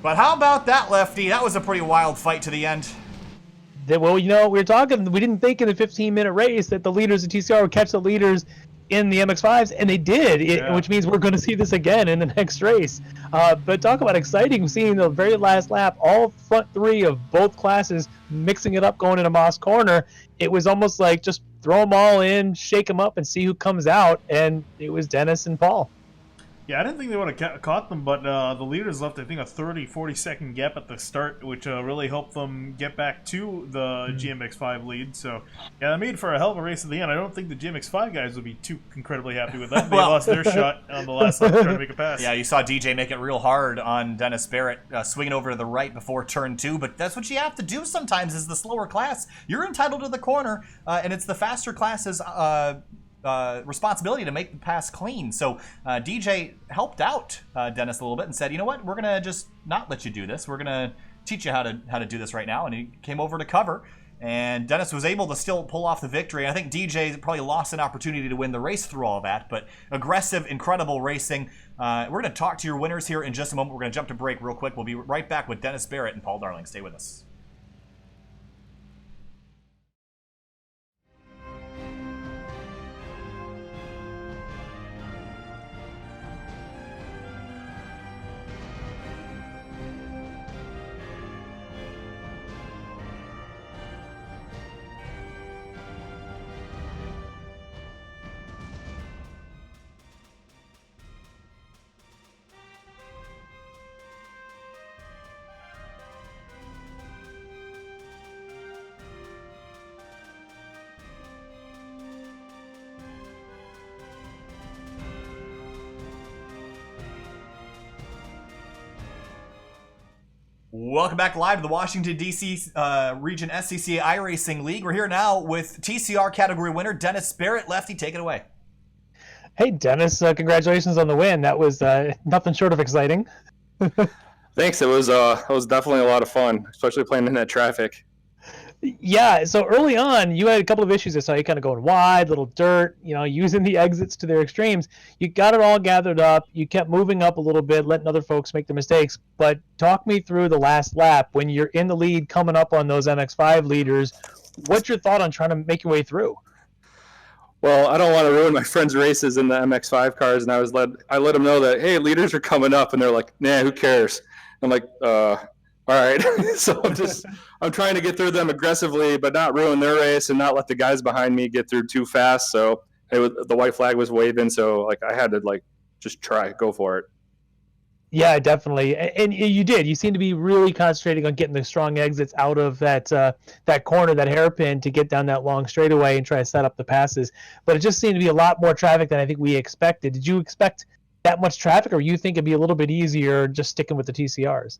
But how about that, Lefty? That was a pretty wild fight to the end. Well, we didn't think in the 15-minute race that the leaders of TCR would catch the leaders in the MX-5s, and they did, which means we're going to see this again in the next race. But talk about exciting, seeing the very last lap, all front 3 of both classes mixing it up going into Moss Corner. It was almost like just throw them all in, shake them up, and see who comes out, and it was Dennis and Paul. Yeah, I didn't think they would have caught them, but the leaders left, I think, a 30-40 second gap at the start, which really helped them get back to the GMX5 lead. So, yeah, that made for a hell of a race at the end. I don't think the GMX5 guys would be too incredibly happy with that. They lost their shot on the last lap trying to make a pass. Yeah, you saw DJ make it real hard on Dennis Barrett, swinging over to the right before turn 2, but that's what you have to do sometimes is the slower class. You're entitled to the corner, and it's the faster classes responsibility to make the pass clean. So DJ helped out Dennis a little bit and said, you know what, we're going to just not let you do this. We're going to teach you how to do this right now. And he came over to cover, and Dennis was able to still pull off the victory. I think DJ probably lost an opportunity to win the race through all that, but aggressive, incredible racing. We're going to talk to your winners here in just a moment. We're going to jump to break real quick. We'll be right back with Dennis Barrett and Paul Darling. Stay with us. Welcome back live to the Washington, D.C. Region SCCA iRacing League. We're here now with TCR category winner Dennis Barrett. Lefty, take it away. Hey, Dennis, congratulations on the win. That was nothing short of exciting. Thanks. It was definitely a lot of fun, especially playing in that traffic. Yeah, so early on, you had a couple of issues. I saw you kind of going wide, little dirt, using the exits to their extremes. You got it all gathered up. You kept moving up a little bit, letting other folks make the mistakes. But talk me through the last lap. When you're in the lead, coming up on those MX-5 leaders, what's your thought on trying to make your way through? Well, I don't want to ruin my friends' races in the MX-5 cars, and I let them know that, hey, leaders are coming up, and they're like, nah, who cares? I'm like, all right. So I'm trying to get through them aggressively, but not ruin their race and not let the guys behind me get through too fast. So the white flag was waving. So I had to just go for it. Yeah, definitely. And you did. You seem to be really concentrating on getting the strong exits out of that corner, that hairpin, to get down that long straightaway and try to set up the passes. But it just seemed to be a lot more traffic than I think we expected. Did you expect that much traffic, or you think it'd be a little bit easier just sticking with the TCRs?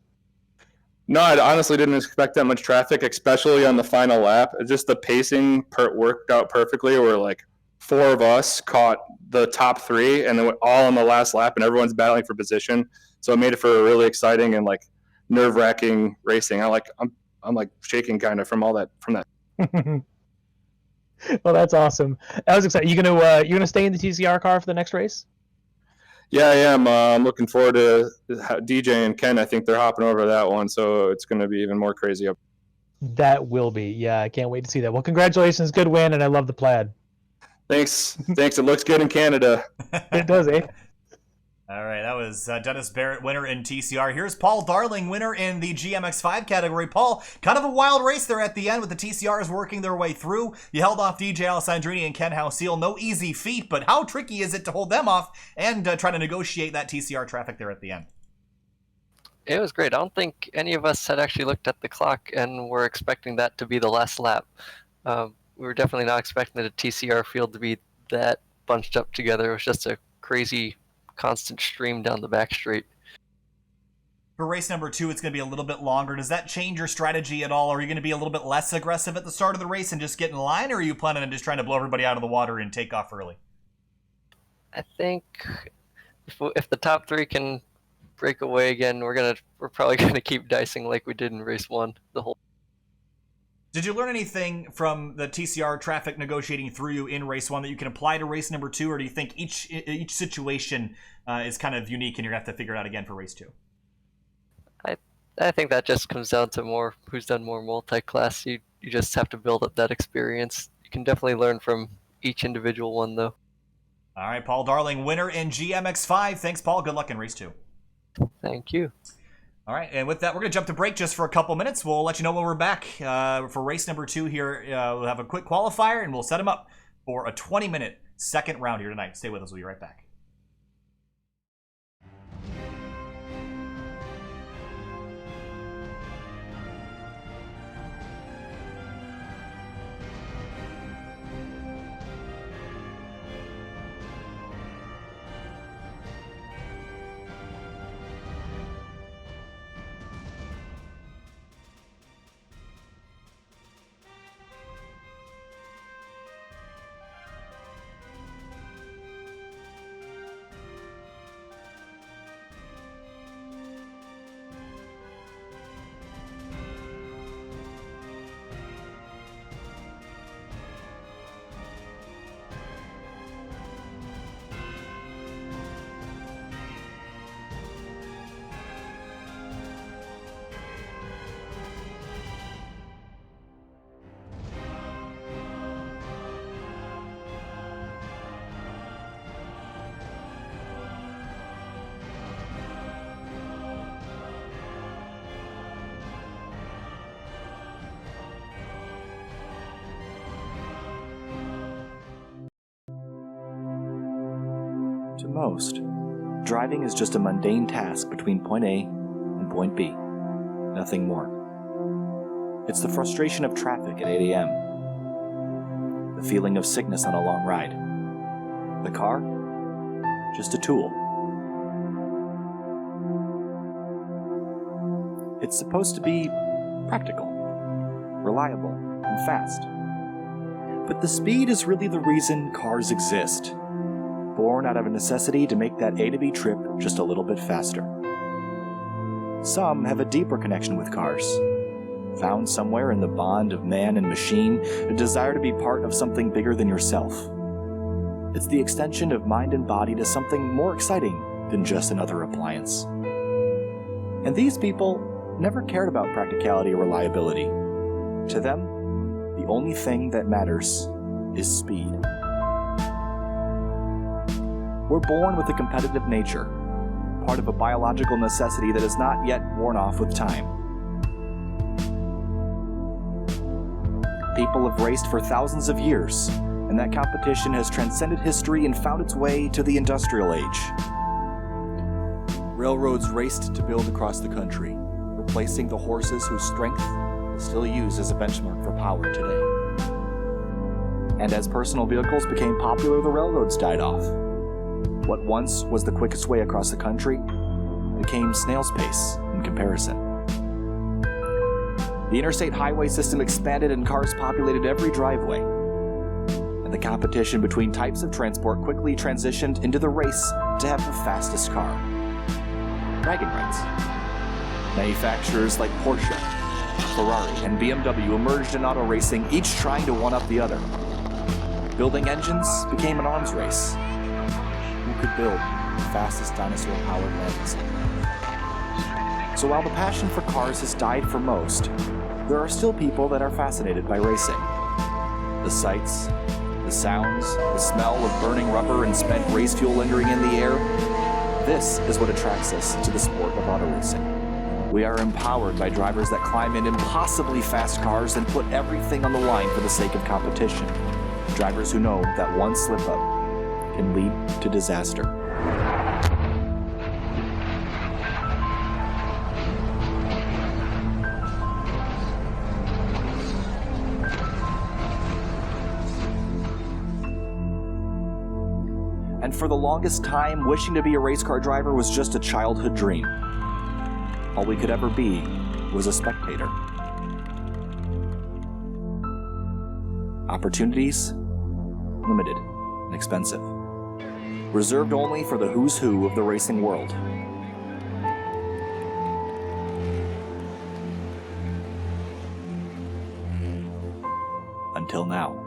No, I honestly didn't expect that much traffic, especially on the final lap. Just the pacing worked out perfectly. Where like 4 of us caught the top 3, and then all on the last lap, and everyone's battling for position. So it made it for a really exciting and like nerve-wracking racing. I'm like shaking kind of from that. Well, that's awesome. That was exciting. You gonna stay in the TCR car for the next race? Yeah, I am. I'm looking forward to DJ and Ken. I think they're hopping over to that one, so it's going to be even more crazy. That will be. Yeah, I can't wait to see that. Well, congratulations. Good win, and I love the plaid. Thanks. It looks good in Canada. It does, eh? All right, that was Dennis Barrett, winner in TCR. Here's Paul Darling, winner in the GMX5 category. Paul, kind of a wild race there at the end with the TCRs working their way through. You held off DJ Alessandrini and Ken Hausiel. No easy feat, but how tricky is it to hold them off and try to negotiate that TCR traffic there at the end? It was great. I don't think any of us had actually looked at the clock and were expecting that to be the last lap. We were definitely not expecting the TCR field to be that bunched up together. It was just a crazy constant stream down the back straight. For race number 2, it's going to be a little bit longer. Does that change your strategy at all? Are you going to be a little bit less aggressive at the start of the race and just get in line, or are you planning on just trying to blow everybody out of the water and take off early? I think if the top 3 can break away again, we're probably gonna keep dicing like we did in race 1 the whole. Did you learn anything from the TCR traffic negotiating through you in race 1 that you can apply to race number 2, or do you think each situation is kind of unique and you're going to have to figure it out again for race 2? I think that just comes down to who's done more multi-class. You just have to build up that experience. You can definitely learn from each individual one, though. All right, Paul Darling, winner in GMX5. Thanks, Paul. Good luck in race 2. Thank you. All right, and with that, we're going to jump to break just for a couple minutes. We'll let you know when we're back for race number 2 here. We'll have a quick qualifier, and we'll set them up for a 20-minute second round here tonight. Stay with us. We'll be right back. To most, driving is just a mundane task between point A and point B. Nothing more. It's the frustration of traffic at 8 a.m. The feeling of sickness on a long ride. The car? Just a tool. It's supposed to be practical, reliable, and fast. But the speed is really the reason cars exist. Born out of a necessity to make that A to B trip just a little bit faster. Some have a deeper connection with cars. Found somewhere in the bond of man and machine, a desire to be part of something bigger than yourself. It's the extension of mind and body to something more exciting than just another appliance. And these people never cared about practicality or reliability. To them, the only thing that matters is speed. We're born with a competitive nature, part of a biological necessity that has not yet worn off with time. People have raced for thousands of years, and that competition has transcended history and found its way to the industrial age. Railroads raced to build across the country, replacing the horses whose strength is still used as a benchmark for power today. And as personal vehicles became popular, the railroads died off. What once was the quickest way across the country became snail's pace in comparison. The interstate highway system expanded and cars populated every driveway. And the competition between types of transport quickly transitioned into the race to have the fastest car. Bragging rights. Manufacturers like Porsche, Ferrari, and BMW emerged in auto racing, each trying to one-up the other. Building engines became an arms race. Who could build the fastest dinosaur-powered lens? So while the passion for cars has died for most, there are still people that are fascinated by racing. The sights, the sounds, the smell of burning rubber and spent race fuel lingering in the air, this is what attracts us to the sport of auto racing. We are empowered by drivers that climb in impossibly fast cars and put everything on the line for the sake of competition. Drivers who know that one slip-up can lead to disaster. And for the longest time, wishing to be a race car driver was just a childhood dream. All we could ever be was a spectator. Opportunities? Limited and expensive. Reserved only for the who's who of the racing world. Until now.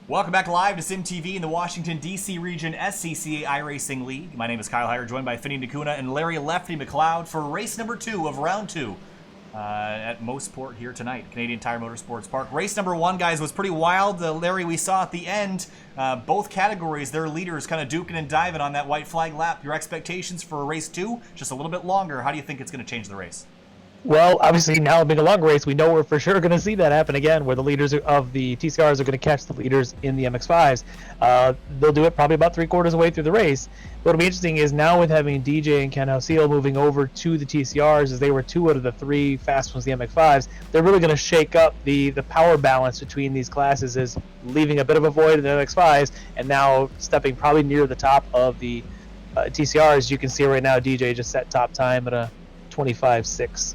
Welcome back live to SimTV in the Washington, D.C. region SCCA iRacing League. My name is Kyle Heyer, joined by Finney Nakuna and Larry Lefty McLeod for race number 2 of round 2 at Mosport here tonight, Canadian Tire Motorsports Park. Race number 1, guys, was pretty wild. Larry, we saw at the end, both categories, their leaders kind of duking and diving on that white flag lap. Your expectations for race 2, just a little bit longer. How do you think it's going to change the race? Well, obviously now being a long race, we know we're for sure going to see that happen again, where the leaders of the TCRs are going to catch the leaders in the MX-5s. They'll do it probably about 3/4 of the way through the race. What'll be interesting is now with having DJ and Ken Halseal moving over to the TCRs, as they were 2 out of the 3 fast ones, the MX-5s, they're really going to shake up the power balance between these classes, is leaving a bit of a void in the MX-5s and now stepping probably near the top of the TCRs. You can see right now DJ just set top time at a 25.6.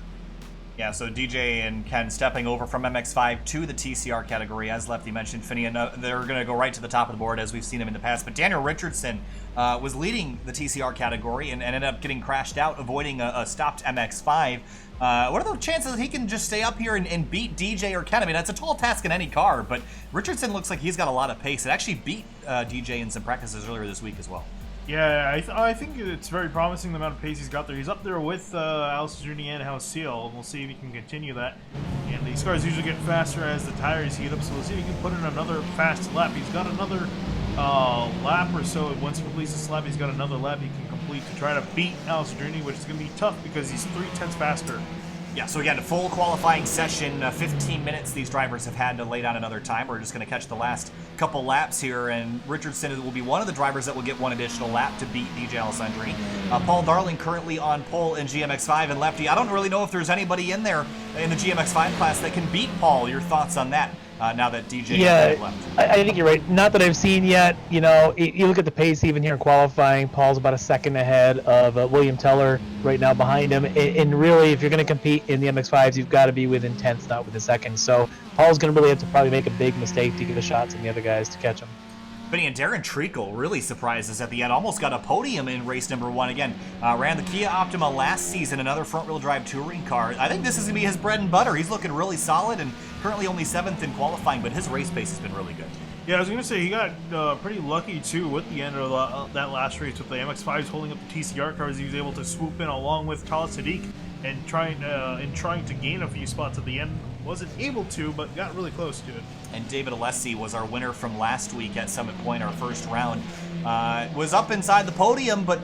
Yeah, so DJ and Ken stepping over from MX-5 to the TCR category, as Lefty mentioned, Finney, and they're going to go right to the top of the board as we've seen him in the past. But Daniel Richardson was leading the TCR category and ended up getting crashed out, avoiding a stopped MX-5. What are the chances that he can just stay up here and beat DJ or Ken? I mean, that's a tall task in any car, but Richardson looks like he's got a lot of pace. It actually beat DJ in some practices earlier this week as well. Yeah, I think it's very promising the amount of pace he's got there. He's up there with Alessandrini and Halseal, and we'll see if he can continue that. And these cars usually get faster as the tires heat up, so we'll see if he can put in another fast lap. He's got another lap or so. Once he completes this lap, he's got another lap he can complete to try to beat Alessandrini, which is going to be tough because he's 3/10 faster. Yeah, so again, a full qualifying session, 15 minutes these drivers have had to lay down another time. We're just going to catch the last couple laps here, and Richardson will be one of the drivers that will get one additional lap to beat DJ Alessandrini. Paul Darling currently on pole in GMX5, and Lefty, I don't really know if there's anybody in there in the GMX5 class that can beat Paul. Your thoughts on that now that DJ has left? I think you're right. Not that I've seen yet. You know, you look at the pace even here in qualifying, Paul's about a second ahead of William Teller right now behind him. And really, if you're going to compete in the MX-5s, you've got to be within tenths, not within seconds. So Paul's going to really have to probably make a big mistake to get the shots on the other guys to catch him. Finney, and Darren Treacle really surprised us at the end. Almost got a podium in race number 1 again. Ran the Kia Optima last season, another front-wheel drive touring car. I think this is going to be his bread and butter. He's looking really solid and currently only 7th in qualifying, but his race pace has been really good. Yeah, I was going to say he got pretty lucky, too, with the end of that last race with the MX-5s holding up the TCR cars. He was able to swoop in along with Khalid Sadiq and trying to gain a few spots at the end. Wasn't able to, but got really close to it. And David Alessi was our winner from last week at Summit Point, our first round. Was up inside the podium, but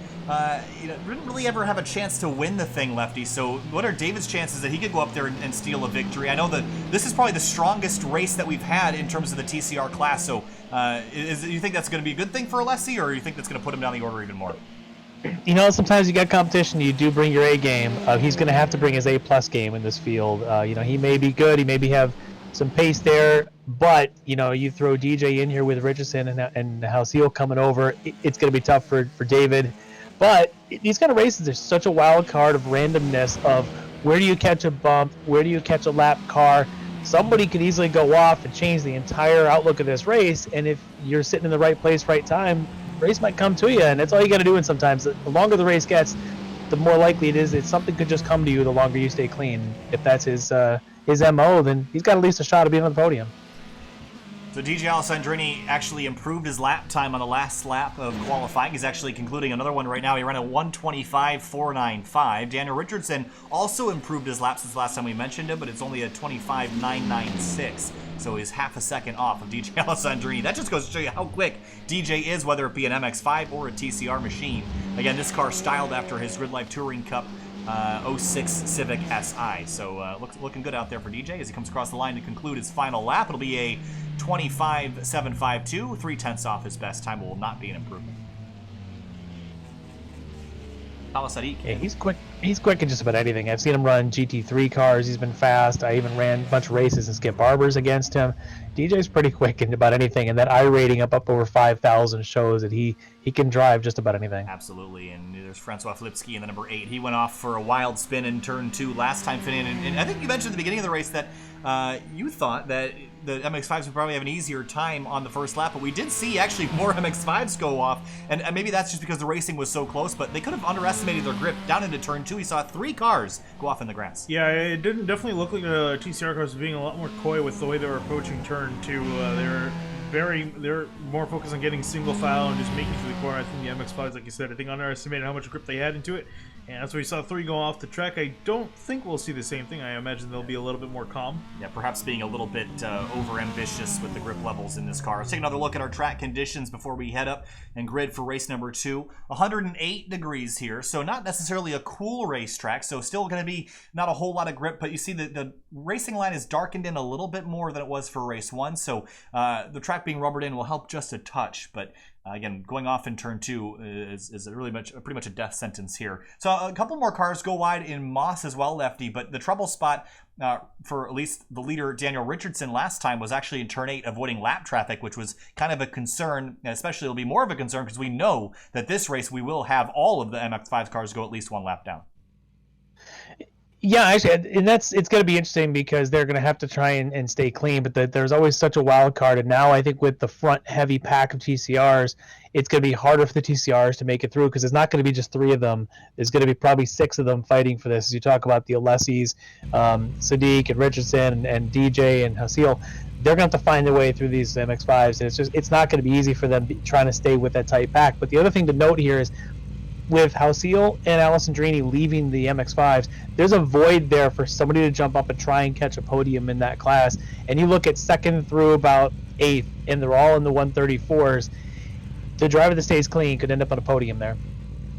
didn't really ever have a chance to win the thing, Lefty. So what are David's chances that he could go up there and steal a victory? I know that this is probably the strongest race that we've had in terms of the TCR class. So you think that's going to be a good thing for Alessi, or you think that's going to put him down the order even more? You know, sometimes you got competition, you do bring your A game. He's going to have to bring his A+ game in this field. He may be good, he maybe have some pace there, but, you throw DJ in here with Richardson and Halseal coming over, it's going to be tough for David. But these kind of races, there's such a wild card of randomness of where do you catch a bump, where do you catch a lap car. Somebody could easily go off and change the entire outlook of this race, and if you're sitting in the right place, right time, race might come to you, and that's all you got to do. And sometimes the longer the race gets, the more likely it is that something could just come to you the longer you stay clean. If that's his MO, then he's got at least a shot of being on the podium. So DJ Alessandrini actually improved his lap time on the last lap of qualifying. He's actually concluding another one right now. He ran a 1:25.495. Daniel Richardson also improved his lap since the last time we mentioned him, but it's only a 25.996. So he's half a second off of DJ Alessandrini. That just goes to show you how quick DJ is, whether it be an MX-5 or a TCR machine. Again, this car styled after his Grid Life Touring Cup 06 Civic SI. So looking good out there for DJ as he comes across the line to conclude his final lap. It'll be a 25.752, 3/10 off his best time. Will not be an improvement. Sadiq. Yeah, he's quick. He's quick in just about anything. I've seen him run GT3 cars. He's been fast. I even ran a bunch of races and Skip Barbers against him. DJ's pretty quick in about anything, and that I rating up over 5,000 shows that he can drive just about anything. Absolutely, and there's Francois Flipski in the number 8. He went off for a wild spin in turn 2 last time, Finn, and I think you mentioned at the beginning of the race that you thought that the MX-5s would probably have an easier time on the first lap, but we did see actually more MX-5s go off, and maybe that's just because the racing was so close, but they could have underestimated their grip. Down into turn 2, we saw 3 cars go off in the grass. Yeah, it didn't definitely look like the TCR cars were being a lot more coy with the way they were approaching turn 2. They were they're more focused on getting single file and just making it to the corner. I think the MX-5s, like you said, I think underestimated how much grip they had into it, and that's why we saw 3 go off the track. I don't think we'll see the same thing. I imagine they'll be a little bit more calm. Yeah, perhaps being a little bit over-ambitious with the grip levels in this car. Let's take another look at our track conditions before we head up and grid for race number 2. 108 degrees here, so not necessarily a cool racetrack, so still going to be not a whole lot of grip, but you see that the racing line is darkened in a little bit more than it was for race 1, so the track being rubbered in will help just a touch, but again, going off in turn 2 is pretty much a death sentence here. So a couple more cars go wide in Moss as well, Lefty, but the trouble spot for at least the leader, Daniel Richardson, last time was actually in turn 8, avoiding lap traffic, which was kind of a concern, especially it'll be more of a concern because we know that this race we will have all of the MX-5 cars go at least 1 lap down. Yeah, actually, and it's going to be interesting because they're going to have to try and stay clean, but there's always such a wild card, and now I think with the front heavy pack of TCRs, it's going to be harder for the TCRs to make it through because it's not going to be just 3 of them. There's going to be probably 6 of them fighting for this. As you talk about the Alessis, Sadiq and Richardson and DJ and Hasil, they're going to have to find their way through these MX-5s, and it's not going to be easy for them trying to stay with that tight pack. But the other thing to note here is, with Hasil and Alessandrini leaving the MX-5s, there's a void there for somebody to jump up and try and catch a podium in that class. And you look at 2nd through about 8th, and they're all in the 134s. The driver that stays clean could end up on a podium there.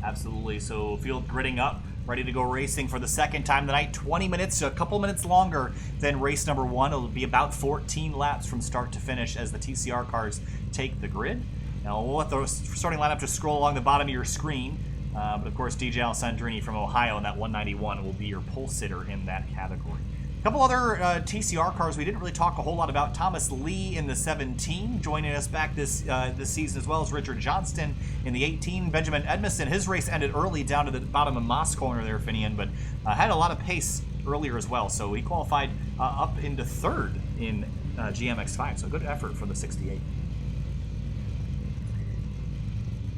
Absolutely. So field gridding up, ready to go racing for the 2nd time tonight. 20 minutes, a couple minutes longer than race number 1. It'll be about 14 laps from start to finish as the TCR cars take the grid. Now we'll let the starting lineup just scroll along the bottom of your screen. But of course, DJ Alessandrini from Ohio in that 191 will be your pole sitter in that category. A couple other TCR cars we didn't really talk a whole lot about. Thomas Lee in the 17 joining us back this season, as well as Richard Johnston in the 18. Benjamin Edmondson, his race ended early down to the bottom of Moss corner there, Finian, but had a lot of pace earlier as well. So he qualified up into 3rd in GMX5. So good effort for the 68.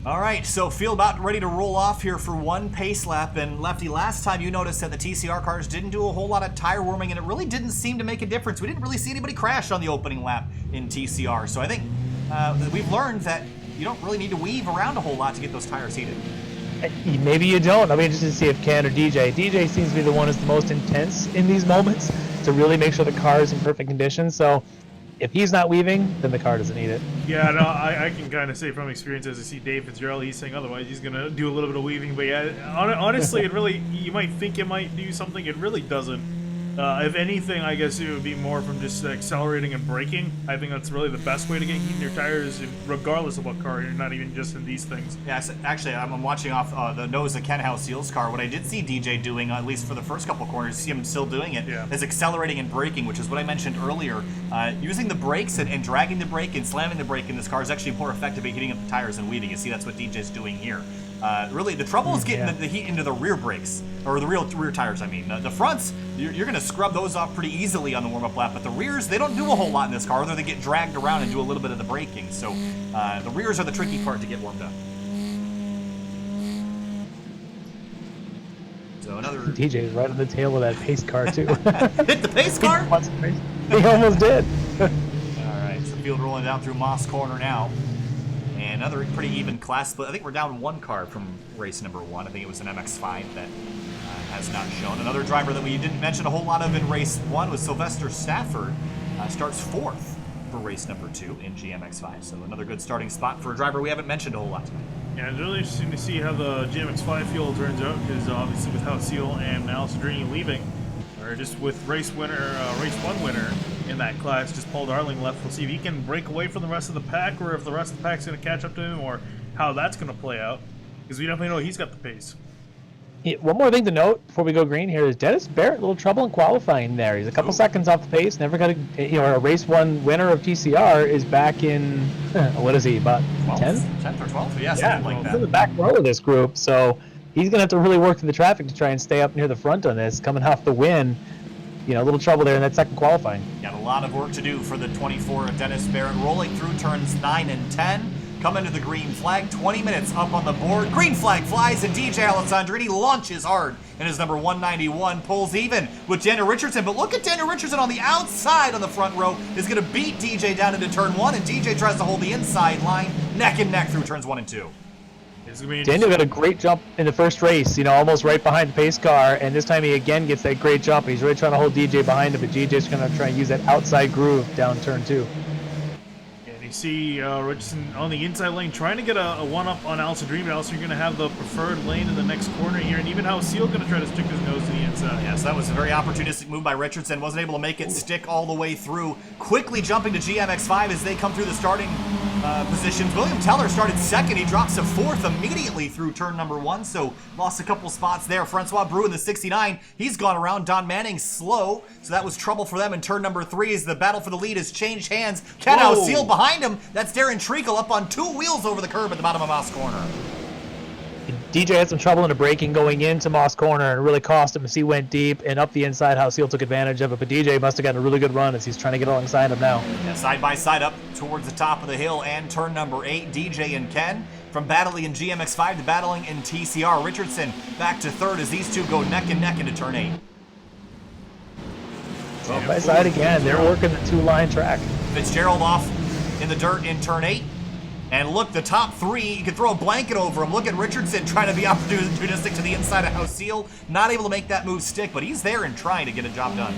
All right, so field about ready to roll off here for 1 pace lap. And Lefty, last time you noticed that the TCR cars didn't do a whole lot of tire warming, and it really didn't seem to make a difference. We didn't really see anybody crash on the opening lap in TCR. So I think we've learned that you don't really need to weave around a whole lot to get those tires heated. Maybe you don't. I'm interested to see if Ken or DJ. DJ seems to be the one who's the most intense in these moments to really make sure the car is in perfect condition. So if he's not weaving, then the car doesn't need it. Yeah, no, I can kind of say from experience as I see Dave Fitzgerald, he's saying otherwise he's going to do a little bit of weaving. But yeah, honestly, it really, you might think it might do something. It really doesn't. If anything, I guess it would be more from just accelerating and braking. I think that's really the best way to get heat in your tires, regardless of what car. You're not even just in these things. Yeah, actually, I'm watching off the nose of Ken Houseal's car. What I did see DJ doing, at least for the first couple corners, see him still doing it, is accelerating and braking, which is what I mentioned earlier. Using the brakes and dragging the brake and slamming the brake in this car is actually more effective at heating up the tires than weaving. You see, that's what DJ's doing here. Really, the trouble is getting the heat into the rear brakes, or the rear tires, I mean. The fronts, you're going to scrub those off pretty easily on the warm-up lap, but the rears, they don't do a whole lot in this car, other than get dragged around and do a little bit of the braking. So the rears are the tricky part to get warmed up. So another... DJ's right on the tail of that pace car, too. Hit the pace car? He almost did. All right, so field rolling down through Moss Corner now. And another pretty even class split. I think we're down 1 car from race number 1. I think it was an MX-5 that has not shown. Another driver that we didn't mention a whole lot of in race 1 was Sylvester Stafford. Starts 4th for race number 2 in GMX5. So another good starting spot for a driver we haven't mentioned a whole lot tonight. Yeah, it's really interesting to see how the GMX5 field turns out, because obviously with Houseal and Alessandrini leaving, or just with race 1 winner in that class, just Paul Darling left. We'll see if he can break away from the rest of the pack, or if the rest of the pack's going to catch up to him, or how that's going to play out, because we definitely know he's got the pace. Yeah, one more thing to note before we go green here is Dennis Barrett, a little trouble in qualifying there. He's a couple seconds off the pace, never got a race 1 winner of TCR is back in, what is he, about 10th? 10th or 12th, yeah, something like that. In the back row of this group, so he's going to have to really work through the traffic to try and stay up near the front on this, coming off the win. A little trouble there in that second qualifying. Got a lot of work to do for the 24 of Dennis Barrett, rolling through turns 9 and 10. coming to the green flag. 20 minutes up on the board. Green flag flies, and DJ Alessandrini launches hard in his number 191, pulls even with Daniel Richardson. But look at Daniel Richardson on the outside on the front row, is going to beat DJ down into turn 1, and DJ tries to hold the inside line neck and neck through turns 1 and 2. Daniel got a great jump in the first race, you know, almost right behind the pace car, and this time he again gets that great jump. He's really trying to hold DJ behind him, but DJ's going to try and use that outside groove down turn 2. And you see Richardson on the inside lane trying to get a one-up on Alessandrini, but also you're going to have the preferred lane in the next corner here, and even Seal going to try to stick his nose to the inside. Yes, that was a very opportunistic move by Richardson. Wasn't able to make it stick all the way through. Quickly jumping to GMX5 as they come through the starting positions. William Teller started second. He drops to fourth immediately through turn number 1, so lost a couple spots there. Francois Brou in the 69. He's gone around. Don Manning slow, so that was trouble for them in turn number 3 as the battle for the lead has changed hands. Ken Seal behind him. That's Darren Treacle up on 2 wheels over the curb at the bottom of Moss Corner. DJ had some trouble in the braking going into Moss Corner, and it really cost him as he went deep and up the inside. Seal took advantage of it, but DJ must have gotten a really good run as he's trying to get alongside him now. Yeah, side by side up towards the top of the hill and turn number 8, DJ and Ken. From battling in GMX5 to battling in TCR. Richardson back to third as these two go neck and neck into turn 8. Side by side again, they're working the 2-line track. Fitzgerald off in the dirt in turn 8. And look, the top 3, you can throw a blanket over him. Look at Richardson trying to be opportunistic to the inside of Seal. Not able to make that move stick, but he's there and trying to get a job done.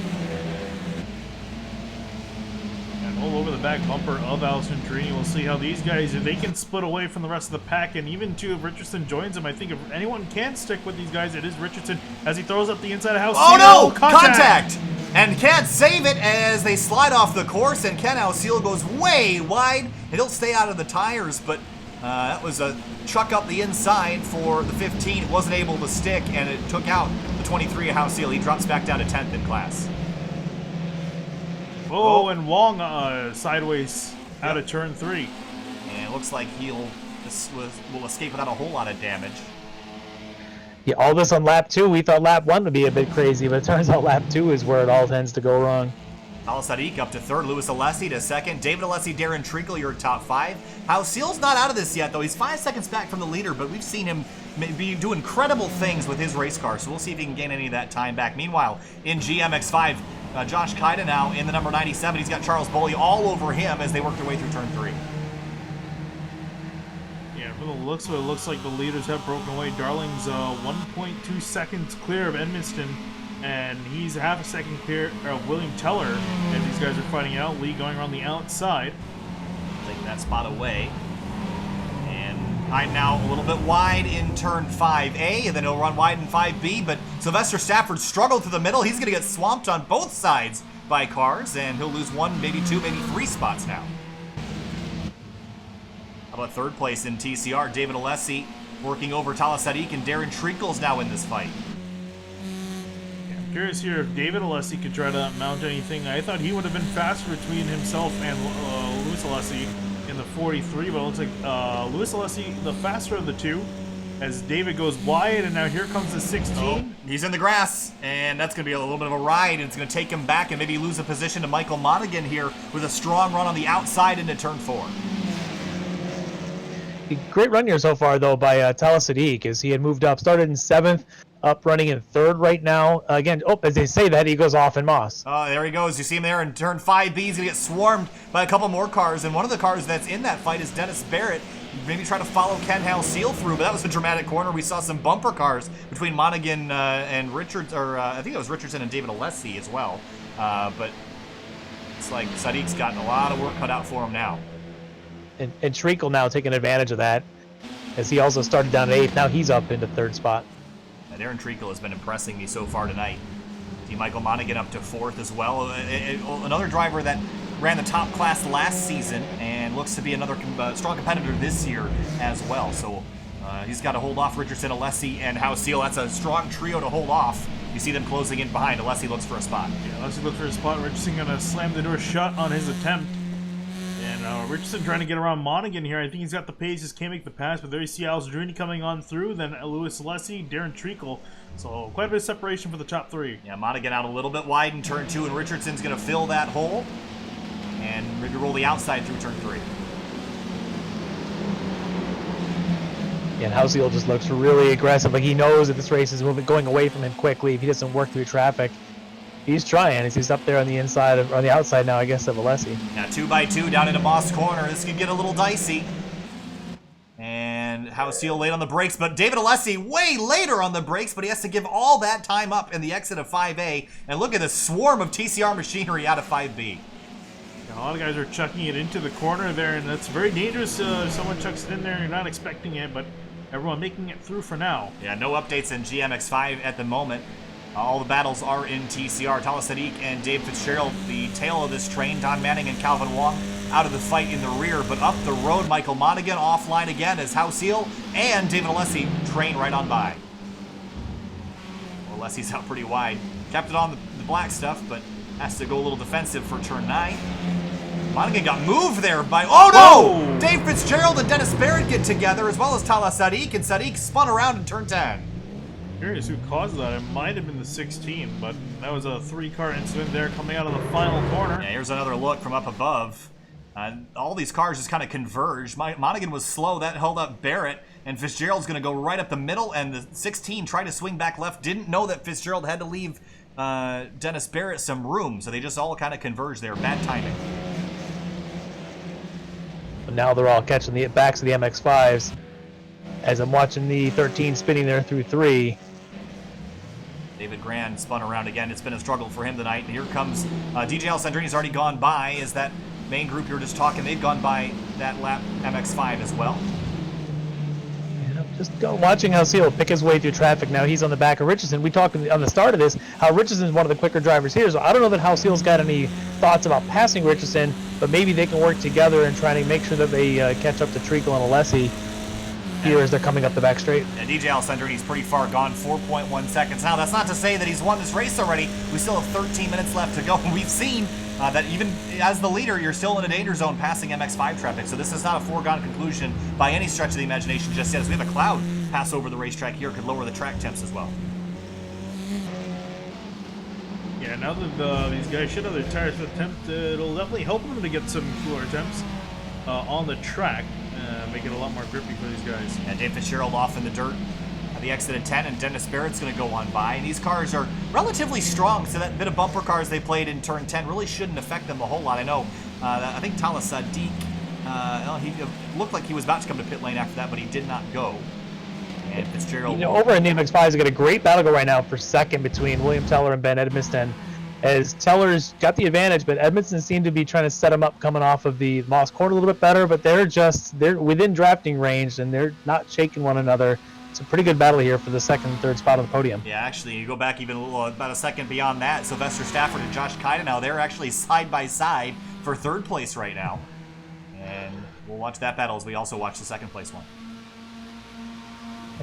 And all over the back bumper of Alessandrini. We'll see how these guys, if they can split away from the rest of the pack, and even too, if Richardson joins them, I think if anyone can stick with these guys, it is Richardson as he throws up the inside of Oh no! Contact! And can't save it as they slide off the course, and Ken Seal goes way wide, and he'll stay out of the tires, but that was a chuck up the inside for the 15. It wasn't able to stick, and it took out the 23 of Seal. He drops back down to 10th in class. Oh, and Wong sideways out of turn 3. And it looks like will escape without a whole lot of damage. Yeah, all this on lap 2. We thought lap 1 would be a bit crazy, but it turns out lap 2 is where it all tends to go wrong. Al Sadiq up to third, Louis Alessi to second, David Alessi, Darren Treacle, your top 5. Seal's not out of this yet, though. He's 5 seconds back from the leader, but we've seen him do incredible things with his race car, so we'll see if he can gain any of that time back. Meanwhile, in GMX5, Josh Kaida now in the number 97. He's got Charles Boley all over him as they work their way through turn 3. From the looks of it, looks like the leaders have broken away. Darling's 1.2 seconds clear of Edmiston, and he's half a second clear of William Teller as these guys are fighting out. Lee going around the outside. Taking that spot away. And Hyde now a little bit wide in turn 5A, and then he'll run wide in 5B, but Sylvester Stafford struggled through the middle. He's going to get swamped on both sides by cars, and he'll lose 1, maybe 2, maybe 3 spots now. How about third place in TCR? David Alessi working over Tala Sadiq, and Darren Treacle's now in this fight. Yeah, I'm curious here if David Alessi could try to mount anything. I thought he would have been faster between himself and Louis Alessi in the 43, but it looks like Louis Alessi, the faster of the two, as David goes wide, and now here comes the 16. Oh, he's in the grass, and that's going to be a little bit of a ride, and it's going to take him back and maybe lose a position to Michael Monaghan here with a strong run on the outside into turn 4. Great run here so far, though, by Tala Sadiq, as he had moved up. Started in 7th, up running in 3rd right now. Again, as they say that, he goes off in Moss. Oh, there he goes. You see him there in turn 5B. He's going to get swarmed by a couple more cars, and one of the cars that's in that fight is Dennis Barrett. Maybe try to follow Ken Seal through, but that was a dramatic corner. We saw some bumper cars between Monaghan and Richards, or I think it was Richardson and David Alessi as well. But it's like Sadiq's gotten a lot of work cut out for him now. And Treacle now taking advantage of that, as he also started down at 8th. Now he's up into 3rd spot. And Darren Treacle has been impressing me so far tonight. See Michael Monaghan up to 4th as well. Another driver that ran the top class last season and looks to be another strong competitor this year as well. So he's got to hold off Richardson, Alessi, and Seal. That's a strong trio to hold off. You see them closing in behind. Alessi looks for a spot. Yeah, Alessi looks for a spot. Richardson going to slam the door shut on his attempt. And Richardson trying to get around Monaghan here. I think he's got the pace, just can't make the pass. But there you see Alessandrini coming on through. Then Louis Alessi, Darren Treacle. So quite a bit of separation for the top 3. Yeah, Monaghan out a little bit wide in turn 2, and Richardson's going to fill that hole and maybe roll the outside through turn 3. And Houseel just looks really aggressive. Like he knows that this race is going away from him quickly if he doesn't work through traffic. He's trying as he's up there on the inside, on the outside now, I guess, of Alessi. Now 2x2 down into Moss corner. This could get a little dicey. And Houseel late on the brakes, but David Alessi way later on the brakes, but he has to give all that time up in the exit of 5A. And look at the swarm of TCR machinery out of 5B. A lot of guys are chucking it into the corner there, and that's very dangerous. Someone chucks it in there, you're not expecting it, but everyone making it through for now. Yeah, no updates in GMX5 at the moment. All the battles are in TCR. Tala Sadiq and Dave Fitzgerald, the tail of this train. Don Manning and Calvin Wong out of the fight in the rear, but up the road, Michael Monaghan offline again as Houseel and David Alessi train right on by. Well, Alessi's out pretty wide. Kept it on the black stuff, but has to go a little defensive for turn 9. Monaghan got moved there by... Oh, no! Whoa! Dave Fitzgerald and Dennis Barrett get together, as well as Tala Sadiq, and Sadiq spun around in turn 10. Curious who caused that. It might have been the 16, but that was a 3-car incident there coming out of the final corner. Yeah, here's another look from up above. All these cars just kind of converged. Monaghan was slow. That held up Barrett, and Fitzgerald's going to go right up the middle, and the 16 tried to swing back left. Didn't know that Fitzgerald had to leave Dennis Barrett some room, so they just all kind of converged there. Bad timing. But now they're all catching the backs of the MX-5s. As I'm watching the 13 spinning there through 3. David Grand spun around again. It's been a struggle for him tonight. And here comes DJ Alessandrini's already gone by. Is that main group you were just talking? They've gone by that lap MX-5 as well. Just watching Houseel pick his way through traffic. Now he's on the back of Richardson. We talked on the start of this how Richardson's one of the quicker drivers here. So I don't know that Houseel's got any thoughts about passing Richardson, but maybe they can work together and try to make sure that they catch up to Treacle and Alessi here as they're coming up the back straight. And DJ Alessandrini's pretty far gone, 4.1 seconds. Now, that's not to say that he's won this race already. We still have 13 minutes left to go. We've seen that even as the leader, you're still in a danger zone passing MX-5 traffic. So this is not a foregone conclusion by any stretch of the imagination just yet. As we have a cloud pass over the racetrack here, could lower the track temps as well. Yeah, now that these guys should have their tires for the temp, it'll definitely help them to get some cooler temps on the track. Make it a lot more grippy for these guys. And Dave Fitzgerald off in the dirt at the exit of 10, and Dennis Barrett's going to go on by. And these cars are relatively strong, so that bit of bumper cars they played in turn 10 really shouldn't affect them a whole lot. I know, I think Tala Sadiq, he looked like he was about to come to pit lane after that, but he did not go. And Fitzgerald... You know, over in the MX-5s, we got a great battle go right now for second between William Teller and Ben Edmiston. As Teller's got the advantage, but Edmondson seemed to be trying to set him up coming off of the Moss corner a little bit better, but they're within drafting range and they're not shaking one another. It's a pretty good battle here for the second and third spot on the podium. Yeah, actually, you go back even about a second beyond that. Sylvester Stafford and Josh Kaida now, they're actually side by side for third place right now. And we'll watch that battle as we also watch the second place one.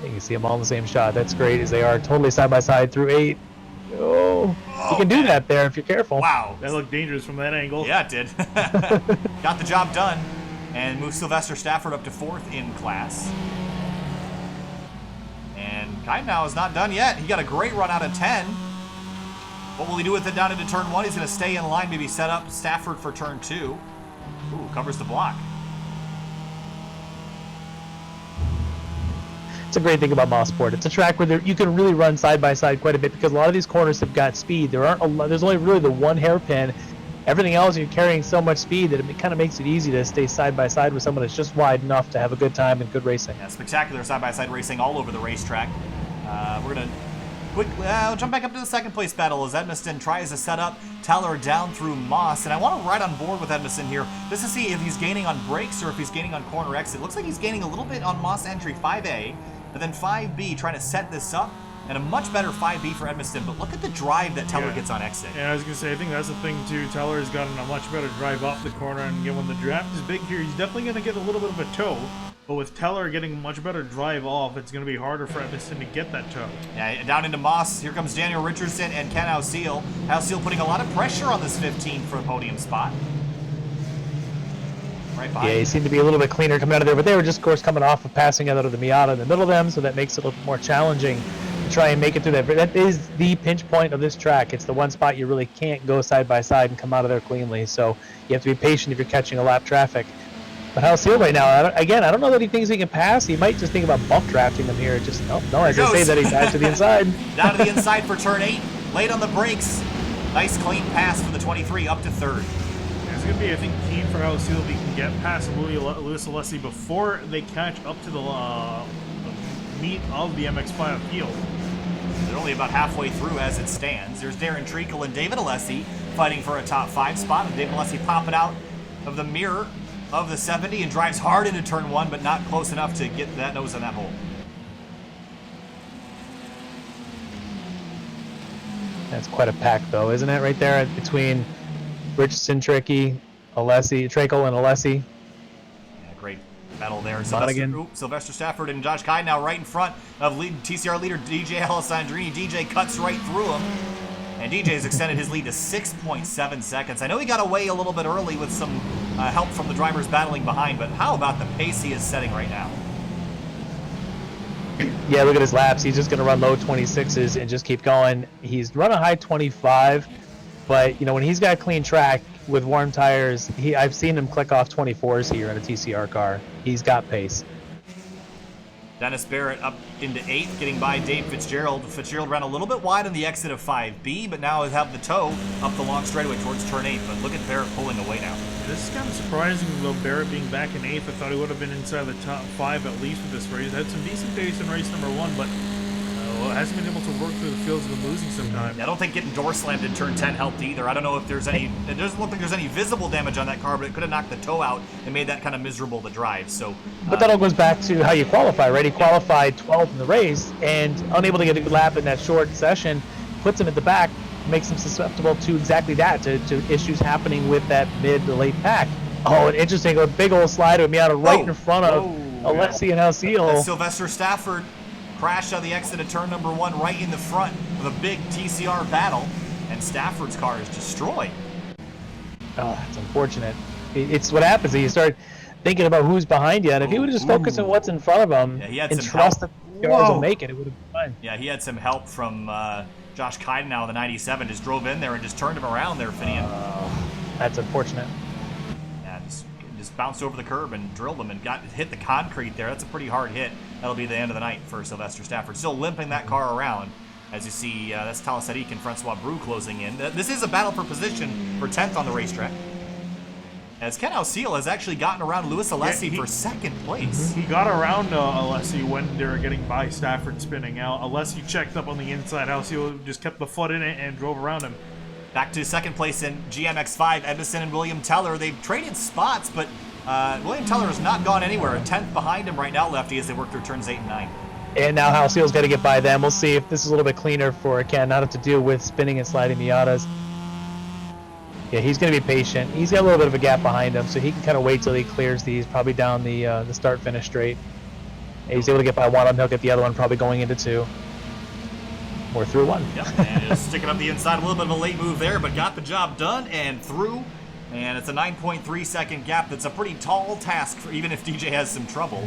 You can see them all in the same shot. That's great as they are totally side by side through 8. Oh, you can do that there if you're careful. Wow. That looked dangerous from that angle. Yeah, it did. Got the job done and moved Sylvester Stafford up to 4th in class. And Kai now is not done yet. He got a great run out of 10. What will he do with it down into turn 1? He's going to stay in line, maybe set up Stafford for turn 2. Ooh, covers the block. It's a great thing about Mosport. It's a track where you can really run side by side quite a bit because a lot of these corners have got speed. There's only really the one hairpin. Everything else, you're carrying so much speed that it kind of makes it easy to stay side by side with someone that's just wide enough to have a good time and good racing. Yeah, spectacular side by side racing all over the racetrack. We're going to quickly jump back up to the second place battle as Edmiston tries to set up Teller down through Moss. And I want to ride on board with Edmiston here just to see if he's gaining on brakes or if he's gaining on corner exit. Looks like he's gaining a little bit on Moss entry 5A. But then 5B trying to set this up, and a much better 5B for Edmiston. But look at the drive that Teller gets on exit. Yeah, I was going to say, I think that's the thing too. Teller has gotten a much better drive off the corner, and again, when the draft is big here, he's definitely going to get a little bit of a toe. But with Teller getting a much better drive off, it's going to be harder for Edmiston to get that toe. Yeah, down into Moss. Here comes Daniel Richardson and Ken Houseel. Houseel putting a lot of pressure on this 15 for a podium spot. Right behind. Yeah, he seemed to be a little bit cleaner coming out of there, but they were just, of course, coming off of passing out of the Miata in the middle of them, so that makes it a little bit more challenging to try and make it through that. But that is the pinch point of this track. It's the one spot you really can't go side by side and come out of there cleanly, so you have to be patient if you're catching a lap traffic. But Halcyon right now, I don't know that he thinks he can pass. He might just think about bump drafting him here. Just no, as I say that, he dives to the inside. Down to the inside for turn 8. Late on the brakes. Nice clean pass for the 23 up to 3rd. It's going to be, I think, key for Halcyon if he can get past Lewis Alessi before they catch up to the meat of the MX-5 field. They're only about halfway through as it stands. There's Darren Treacle and David Alessi fighting for a top 5 spot. And David Alessi popping out of the mirror of the 70 and drives hard into turn 1, but not close enough to get that nose in that hole. That's quite a pack, though, isn't it? Right there between Richardson, Treacle, and Alessi. Yeah, great battle there. Sylvester Stafford and Josh Kai now right in front of TCR leader DJ Alessandrini. DJ cuts right through him. And DJ has extended his lead to 6.7 seconds. I know he got away a little bit early with some help from the drivers battling behind, but how about the pace he is setting right now? Yeah, look at his laps. He's just going to run low 26s and just keep going. He's run a high 25, but when he's got a clean track with warm tires, I've seen him click off 24s here in a TCR car. He's got pace. Dennis Barrett up into 8th, getting by Dave Fitzgerald. Fitzgerald ran a little bit wide on the exit of 5B, but now has had the toe up the long straightaway towards turn 8. But look at Barrett pulling away now. This is kind of surprising, though, Barrett being back in 8th. I thought he would have been inside the top 5 at least with this race. Had some decent pace in race number 1, but hasn't been able to work through the fields and losing sometimes. I don't think getting door slammed in turn 10 helped either. I don't know if there's any. It doesn't look like there's any visible damage on that car, but it could have knocked the toe out and made that kind of miserable to drive. So, but that all goes back to how you qualify, right? He qualified 12th in the race and unable to get a good lap in that short session, puts him at the back, makes him susceptible to exactly that, to issues happening with that mid to late pack. Oh, and interesting, a big old slide with Miata right in front of Alessi and Halcyon. Sylvester Stafford crashed out the exit of turn number 1 right in the front of a big TCR battle, and Stafford's car is destroyed. Oh, that's unfortunate. It's what happens. You start thinking about who's behind you, and if he would have just focused on what's in front of him and trust that the cars will make it, it would have been fine. Yeah, he had some help from Josh Kaiden now in the 97, just drove in there and just turned him around there, Finian. That's unfortunate. Yeah, just bounced over the curb and drilled him and hit the concrete there. That's a pretty hard hit. That'll be the end of the night for Sylvester Stafford. Still limping that car around. As you see, that's Talas Sadiq and Francois Brou closing in. This is a battle for position for 10th on the racetrack. As Ken Ausiel has actually gotten around Lewis Alessi for 2nd place. He got around Alessi when they were getting by Stafford spinning out. Alessi checked up on the inside. Ausiel just kept the foot in it and drove around him. Back to 2nd place in GMX5, Edmondson and William Teller. They've traded spots, but William Teller has not gone anywhere. A 10th behind him right now, Lefty, as they work through turns 8 and 9. And now Halcyon's got to get by them. We'll see if this is a little bit cleaner for Ken, not have to deal with spinning and sliding Miatas. Yeah, he's going to be patient. He's got a little bit of a gap behind him, so he can kind of wait till he clears these, probably down the start-finish straight. And he's able to get by one of them. He'll get the other one probably going into 2. Or through 1. Yep, and just sticking up the inside. A little bit of a late move there, but got the job done and through. And it's a 9.3 second gap. That's a pretty tall task, for even if DJ has some trouble.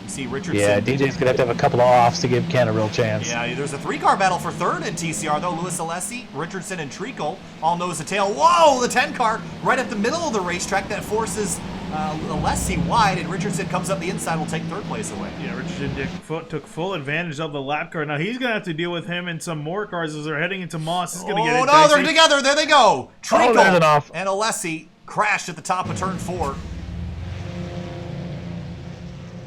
You see Richardson. Yeah, DJ's going to have a couple of offs to give Ken a real chance. Yeah, there's a 3-car battle for 3rd in TCR, though. Lewis Alessi, Richardson, and Treacle all nose to tail. Whoa, the 10-car right at the middle of the racetrack that forces Alessi wide, and Richardson comes up the inside, will take 3rd place away. Yeah, Richardson took full advantage of the lap car. Now he's going to have to deal with him and some more cars as they're heading into Moss. He's going to get it dicey. They're together. There they go. Treacle off. and Alessi crashed at the top of turn 4.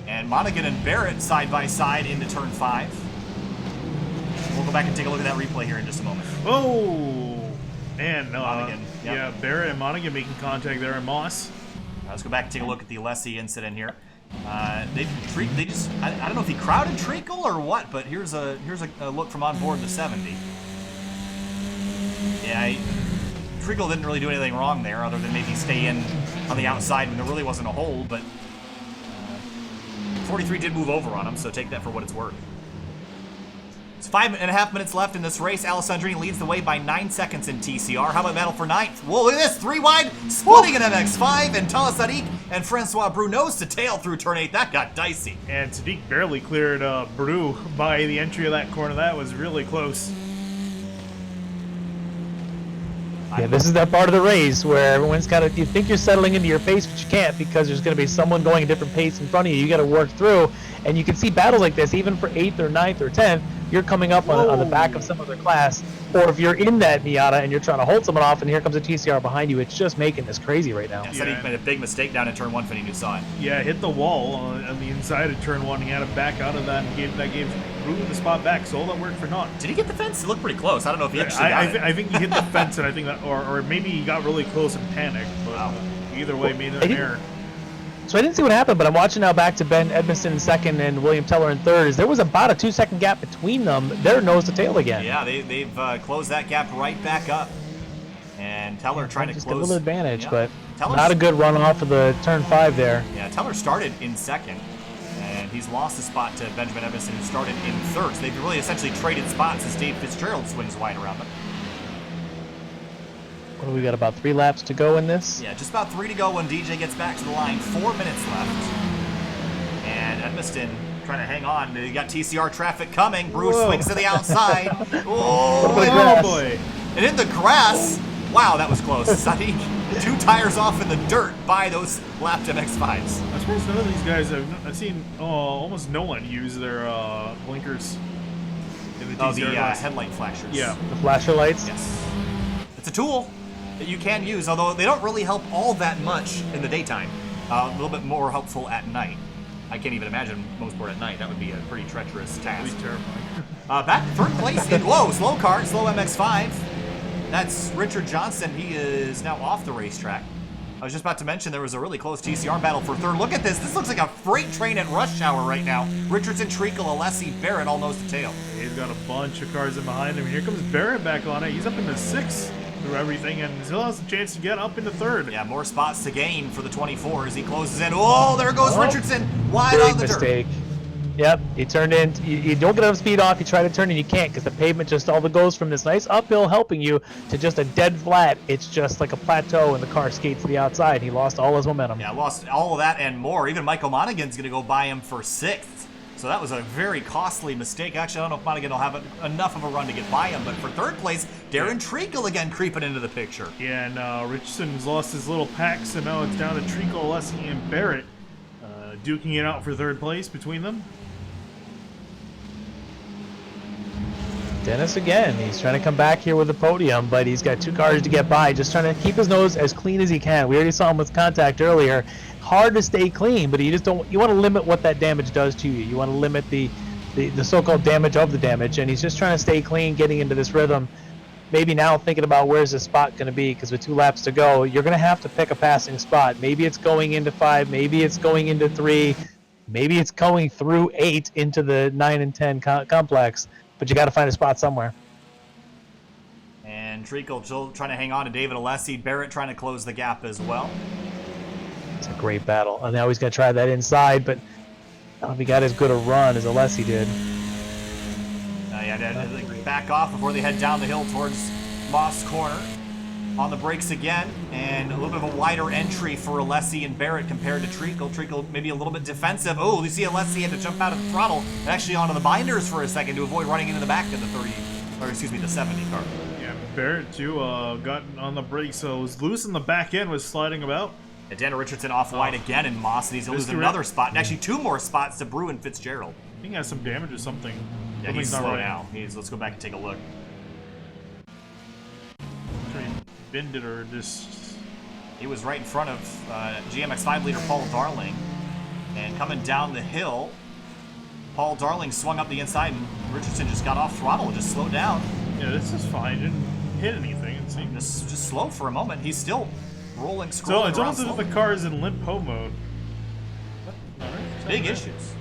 And Monaghan and Barrett side by side into turn 5. We'll go back and take a look at that replay here in just a moment. Oh, man. Monaghan. Yep. Yeah, Barrett and Monaghan making contact there in Moss. Let's go back and take a look at the Alessi incident here. They just I don't know if he crowded Treacle or what, but here's a look from on board the 70. Yeah, Treacle didn't really do anything wrong there, other than maybe stay in on the outside when there really wasn't a hold, but 43 did move over on him, so take that for what it's worth. It's 5.5 minutes left in this race. Alessandrini leads the way by 9 seconds in TCR. How about battle for 9th? Whoa, look at this. 3 wide, splitting an MX-5, and Talas Sadiq and Francois Brou nose to tail through turn 8. That got dicey. And Sadiq barely cleared Brou by the entry of that corner. That was really close. Yeah, this is that part of the race where everyone's got to, you think you're settling into your pace, but you can't because there's going to be someone going a different pace in front of you. You got to work through, and you can see battles like this, even for 8th or 9th or 10th, you're coming up on the back of some other class, or if you're in that Miata and you're trying to hold someone off and here comes a TCR behind you, it's just making this crazy right now. Yeah, said he made a big mistake down in turn 1 if he saw it. Yeah, hit the wall on the inside of turn 1. He had to back out of that and gave Ruben the spot back, so all that worked for naught. Did he get the fence? It looked pretty close. I don't know if he actually got it. I think he hit the fence, and I think that, or maybe he got really close and panicked, but either way, made an error. So I didn't see what happened, but I'm watching now back to Ben Edmiston in second and William Teller in third. There was about a 2-second gap between them. They're nose to tail again. Yeah, they've closed that gap right back up. And Teller trying to just close. a little advantage, but Teller's, not a good run off of the turn 5 there. Yeah, Teller started in second, and he's lost a spot to Benjamin Edmiston, who started in third. So they've really essentially traded spots as Dave Fitzgerald swings wide around them. What do we got, about 3 laps to go in this? Yeah, just about 3 to go when DJ gets back to the line. 4 minutes left. And Edmiston trying to hang on. You got TCR traffic coming. Bruce swings to the outside. Oh, boy. And in the grass. Wow, that was close. Sadiq, 2 tires off in the dirt by those lapped MX-5s. I suppose none of these guys I've seen almost no one use their blinkers in the TCR class. Headlight flashers. Yeah. The flasher lights? Yes. It's a tool that you can use, although they don't really help all that much in the daytime. A little bit more helpful at night. I can't even imagine Mosport at night. That would be a pretty treacherous task. That'd be terrifying. Back third place in slow car, slow MX-5. That's Richard Johnson. He is now off the racetrack. I was just about to mention there was a really close TCR battle for third. Look at this. This looks like a freight train at rush hour right now. Richardson, Treacle, Alessi, Barrett all nose to tail. He's got a bunch of cars in behind him. Here comes Barrett back on it. He's up into 6th through everything, and still has a chance to get up into 3rd. Yeah, more spots to gain for the 24 as he closes in. Oh, there goes Richardson. Wide on the mistake. dirt. Yep, he turned in. You don't get enough speed off. You try to turn and you can't because the pavement just all goes from this nice uphill helping you to just a dead flat. It's just like a plateau and the car skates to the outside. He lost all his momentum. Yeah, lost all of that and more. Even Michael Monaghan's going to go by him for 6th. So that was a very costly mistake. Actually, I don't know if Monaghan will have enough of a run to get by him. But for 3rd place, Darren Treacle again creeping into the picture. Yeah, and Richardson's lost his little pack, so now it's down to Treacle, Alessi, and Barrett duking it out for 3rd place between them. Dennis again. He's trying to come back here with the podium, but he's got 2 cars to get by. Just trying to keep his nose as clean as he can. We already saw him with contact earlier. Hard to stay clean, but you just don't. You want to limit what that damage does to you. You want to limit the so-called damage of the damage, and he's just trying to stay clean, getting into this rhythm. Maybe now thinking about where's the spot going to be, because with 2 laps to go, you're going to have to pick a passing spot. Maybe it's going into 5, maybe it's going into 3, maybe it's going through 8 into the 9 and 10 complex. But you got to find a spot somewhere. And Treacle still trying to hang on to David Alessi. Barrett trying to close the gap as well. It's a great battle. And now he's going to try that inside, but I don't know if he got as good a run as Alessi did. Yeah, back off before they head down the hill towards Moss Corner. On the brakes again, and a little bit of a wider entry for Alessi and Barrett compared to Treacle. Treacle maybe a little bit defensive. Oh, you see Alessi had to jump out of the throttle and actually onto the binders for a second to avoid running into the back of the 70 car. Yeah, Barrett too got on the brakes, so it was loose in the back end, was sliding about. And Dana Richardson off wide again in Moss, and he's losing another spot, and actually 2 more spots to Bruin Fitzgerald. I think he has some damage or something. Yeah, he's slow now. Let's go back and take a look. Bended or just... He was right in front of GMX5 leader Paul Darling, and coming down the hill, Paul Darling swung up the inside, and Richardson just got off throttle and just slowed down. Yeah, this is fine. Didn't hit anything. It seemed just slow for a moment. He's still rolling, scrolling so it's around almost as if the car is in limp ho mode. Big issues.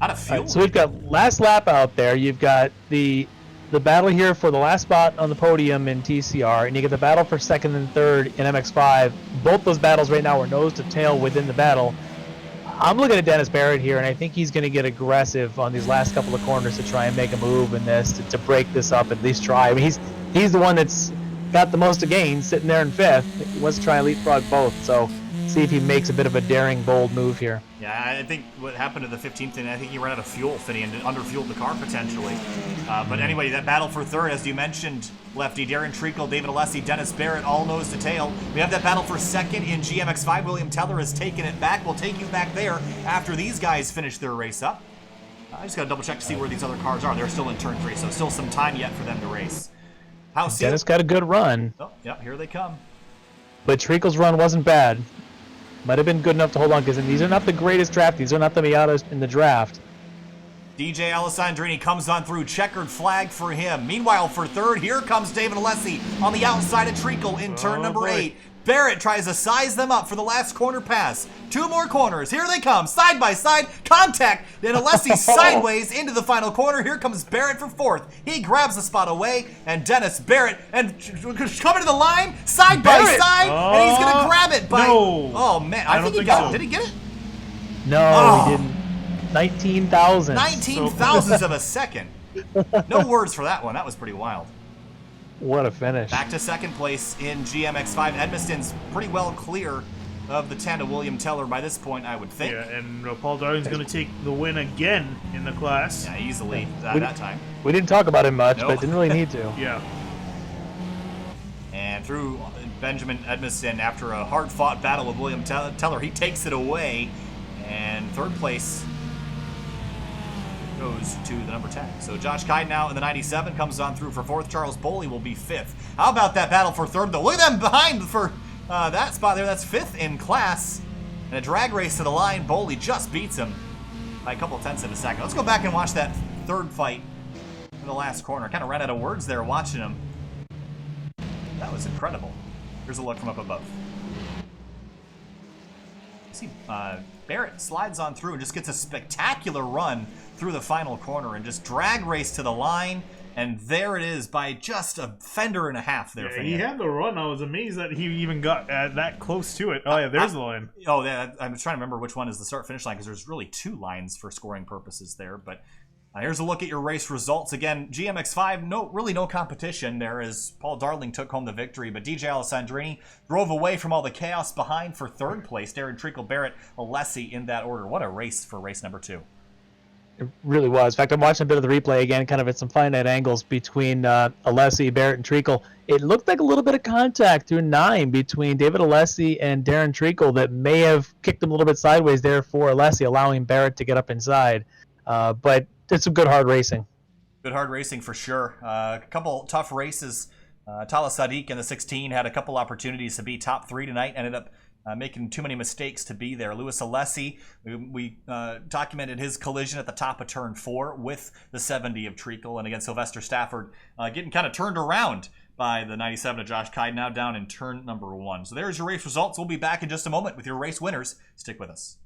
Out of fuel. Right, so we've got last lap out there. You've got the battle here for the last spot on the podium in TCR, and you get the battle for 2nd and 3rd in MX5. Both those battles right now are nose to tail within the battle. I'm looking at Dennis Barrett here, and I think he's going to get aggressive on these last couple of corners to try and make a move in this, to break this up, at least try. I mean, he's the one that's got the most to gain, sitting there in 5th. He wants to try and leapfrog both, so see if he makes a bit of a daring, bold move here. Yeah, I think what happened to the 15th, and I think he ran out of fuel, Finney, and underfueled the car potentially. But anyway, that battle for third, as you mentioned, Lefty, Darren Treacle, David Alessi, Dennis Barrett, all nose to tail. We have that battle for second in GMX5. William Teller has taken it back. We'll take you back there after these guys finish their race up. I just got to double check to see where these other cars are. They're still in turn 3, so still some time yet for them to race. Dennis got a good run. Oh, yeah, here they come. But Treacle's run wasn't bad. Might have been good enough to hold on, because these are not the greatest draft. These are not the Miatas in the draft. DJ Alessandrini comes on through, checkered flag for him. Meanwhile, for third, here comes David Alessi on the outside of Treacle in turn number 8. Barrett tries to size them up for the last corner pass. 2 more corners. Here they come, side by side, contact. Then Alessi sideways into the final corner. Here comes Barrett for fourth. He grabs the spot away, and Dennis Barrett and coming to the line, side by side, and he's gonna grab it by. No. Oh man, I think he got it. Did he get it? No, he didn't. 19,000. 19 thousandths of a second. No words for that one. That was pretty wild. What a finish. Back to second place in GMX5. Edmiston's pretty well clear of the 10 of William Teller by this point, I would think. Yeah, and Paul Darling's going to take the win again in the class. Yeah, easily that time. We didn't talk about him much, but didn't really need to. Yeah. And through Benjamin Edmiston, after a hard-fought battle with William Teller, he takes it away. And third place goes to the number 10. So Josh Kide now in the 97 comes on through for fourth. Charles Boley will be fifth. How about that battle for third, though? Look at them behind for that spot there. That's fifth in class. And a drag race to the line. Boley just beats him by a couple tenths of a second. Let's go back and watch that third fight in the last corner. Kind of ran out of words there watching him. That was incredible. Here's a look from up above. See, Barrett slides on through and just gets a spectacular run through the final corner and just drag race to the line, and there it is by just a fender and a half there. Yeah, he had the run. I was amazed that he even got that close to it. Oh yeah, there's the line. Oh yeah, I'm trying to remember which one is the start-finish line, because there's really 2 lines for scoring purposes there. But here's a look at your race results. Again, GMX5, really no competition there, as Paul Darling took home the victory, but DJ Alessandrini drove away from all the chaos behind for third place. Darren Treacle, Barrett, Alessi in that order. What a race for race number 2. It really was. In fact, I'm watching a bit of the replay again, kind of at some finite angles between Alessi, Barrett, and Treacle. It looked like a little bit of contact through 9 between David Alessi and Darren Treacle that may have kicked him a little bit sideways there for Alessi, allowing Barrett to get up inside. But did some good hard racing. Good hard racing for sure. A couple tough races. Tala Sadiq in the 16 had a couple opportunities to be top 3 tonight. Ended up making too many mistakes to be there. Louis Alessi, we documented his collision at the top of turn 4 with the 70 of Treacle. And again, Sylvester Stafford getting kind of turned around by the 97 of Josh Kide, now down in turn number 1. So there's your race results. We'll be back in just a moment with your race winners. Stick with us.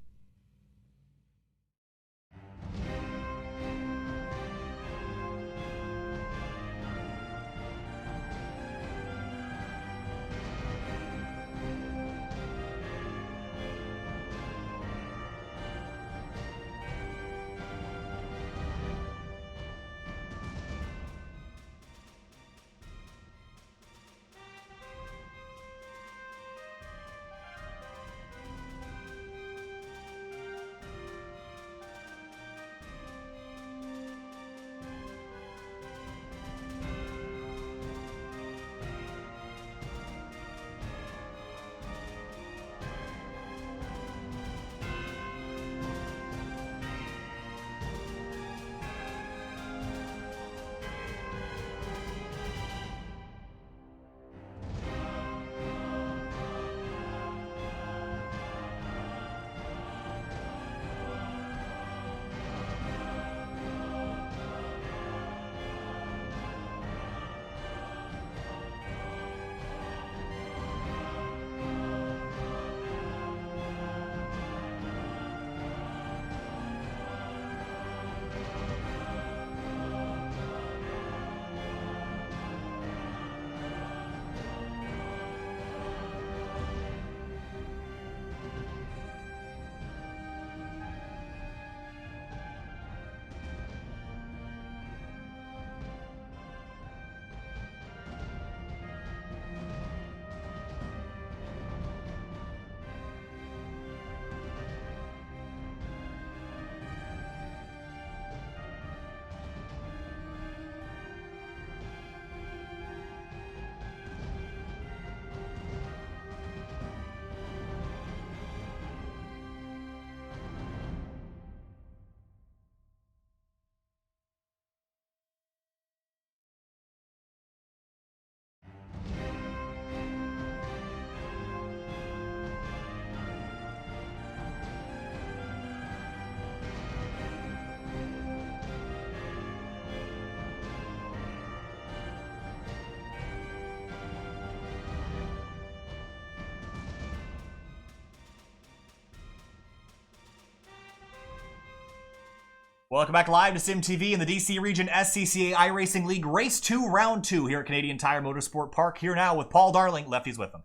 Welcome back live to SimTV in the DC Region SCCA iRacing League Race 2, Round 2 here at Canadian Tire Motorsport Park. Here now with Paul Darling, lefties with him.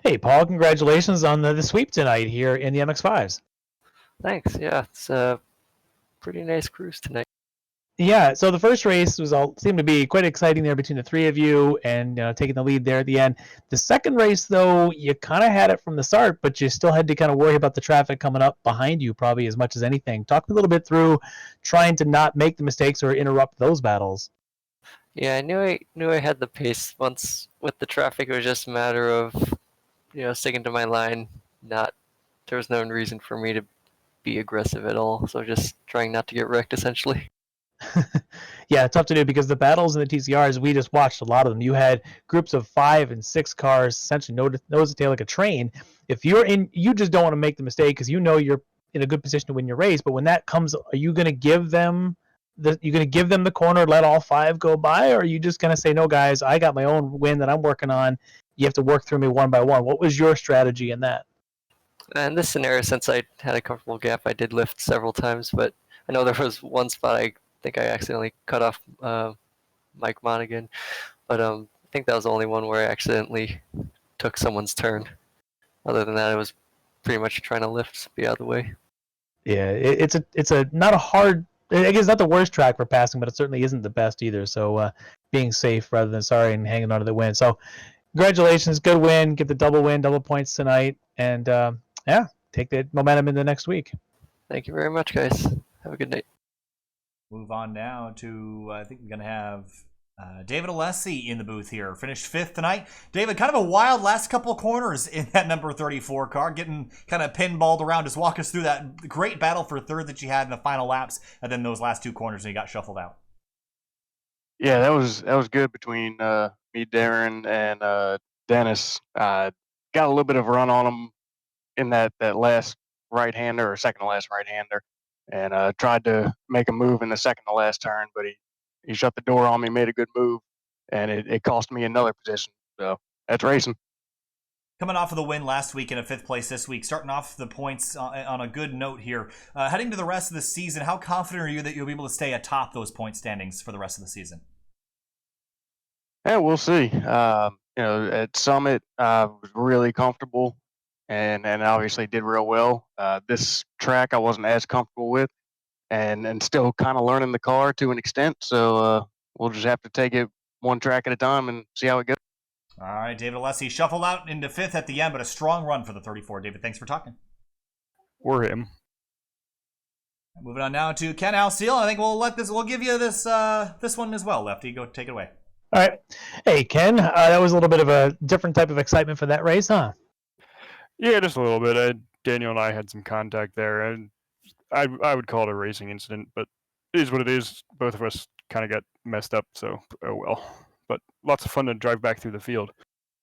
Hey, Paul, congratulations on the sweep tonight here in the MX-5s. Thanks. Yeah, it's a pretty nice cruise tonight. Yeah, so the first race seemed to be quite exciting there between the three of you and taking the lead there at the end. The second race, though, you kind of had it from the start, but you still had to kind of worry about the traffic coming up behind you probably as much as anything. Talk a little bit through trying to not make the mistakes or interrupt those battles. Yeah, I knew I had the pace. Once with the traffic, it was just a matter of sticking to my line. There was no reason for me to be aggressive at all. So just trying not to get wrecked, essentially. Yeah, tough to do because the battles in the TCRs, we just watched a lot of them. You had groups of 5 and 6 cars essentially nose to tail like a train. If you're in, you just don't want to make the mistake because you know you're in a good position to win your race. But when that comes, are you going to give them the corner, let all 5 go by, or are you just going to say, no, guys, I got my own win that I'm working on. You have to work through me one by one. What was your strategy in that? In this scenario, since I had a comfortable gap, I did lift several times, but I know there was one spot I think I accidentally cut off Mike Monaghan, but I think that was the only one where I accidentally took someone's turn. Other than that, I was pretty much trying to lift, be out of the way. Yeah, it's a not a hard. I guess not the worst track for passing, but it certainly isn't the best either. So being safe rather than sorry and hanging on to the win. So congratulations, good win, get the double points tonight, and take the momentum into next week. Thank you very much, guys. Have a good night. Move on now to, I think we're going to have David Alessi in the booth here. Finished 5th tonight. David, kind of a wild last couple of corners in that number 34 car, getting kind of pinballed around. Just walk us through that great battle for 3rd that you had in the final laps, and then those last 2 corners and you got shuffled out. Yeah, that was good between me, Darren, and Dennis. Got a little bit of a run on him in that last right-hander or second to last right-hander, and tried to make a move in the second to last turn, but he shut the door on me, made a good move, and it cost me another position. So that's racing. Coming off of the win last week and a 5th place this week, starting off the points on a good note here. Heading to the rest of the season, how confident are you that you'll be able to stay atop those point standings for the rest of the season? Yeah, we'll see. At Summit, I was really comfortable and obviously did real well. This track I wasn't as comfortable with and still kind of learning the car to an extent. So we'll just have to take it one track at a time and see how it goes. All right, David Alessi shuffled out into 5th at the end, but a strong run for the 34. David, thanks for talking. Or him. Moving on now to Ken Alseal. I think we'll give you this one as well, Lefty. Go take it away. All right. Hey, Ken, that was a little bit of a different type of excitement for that race, huh? Yeah, just a little bit. Daniel and I had some contact there, and I would call it a racing incident, but it is what it is. Both of us kind of got messed up, so oh well. But lots of fun to drive back through the field.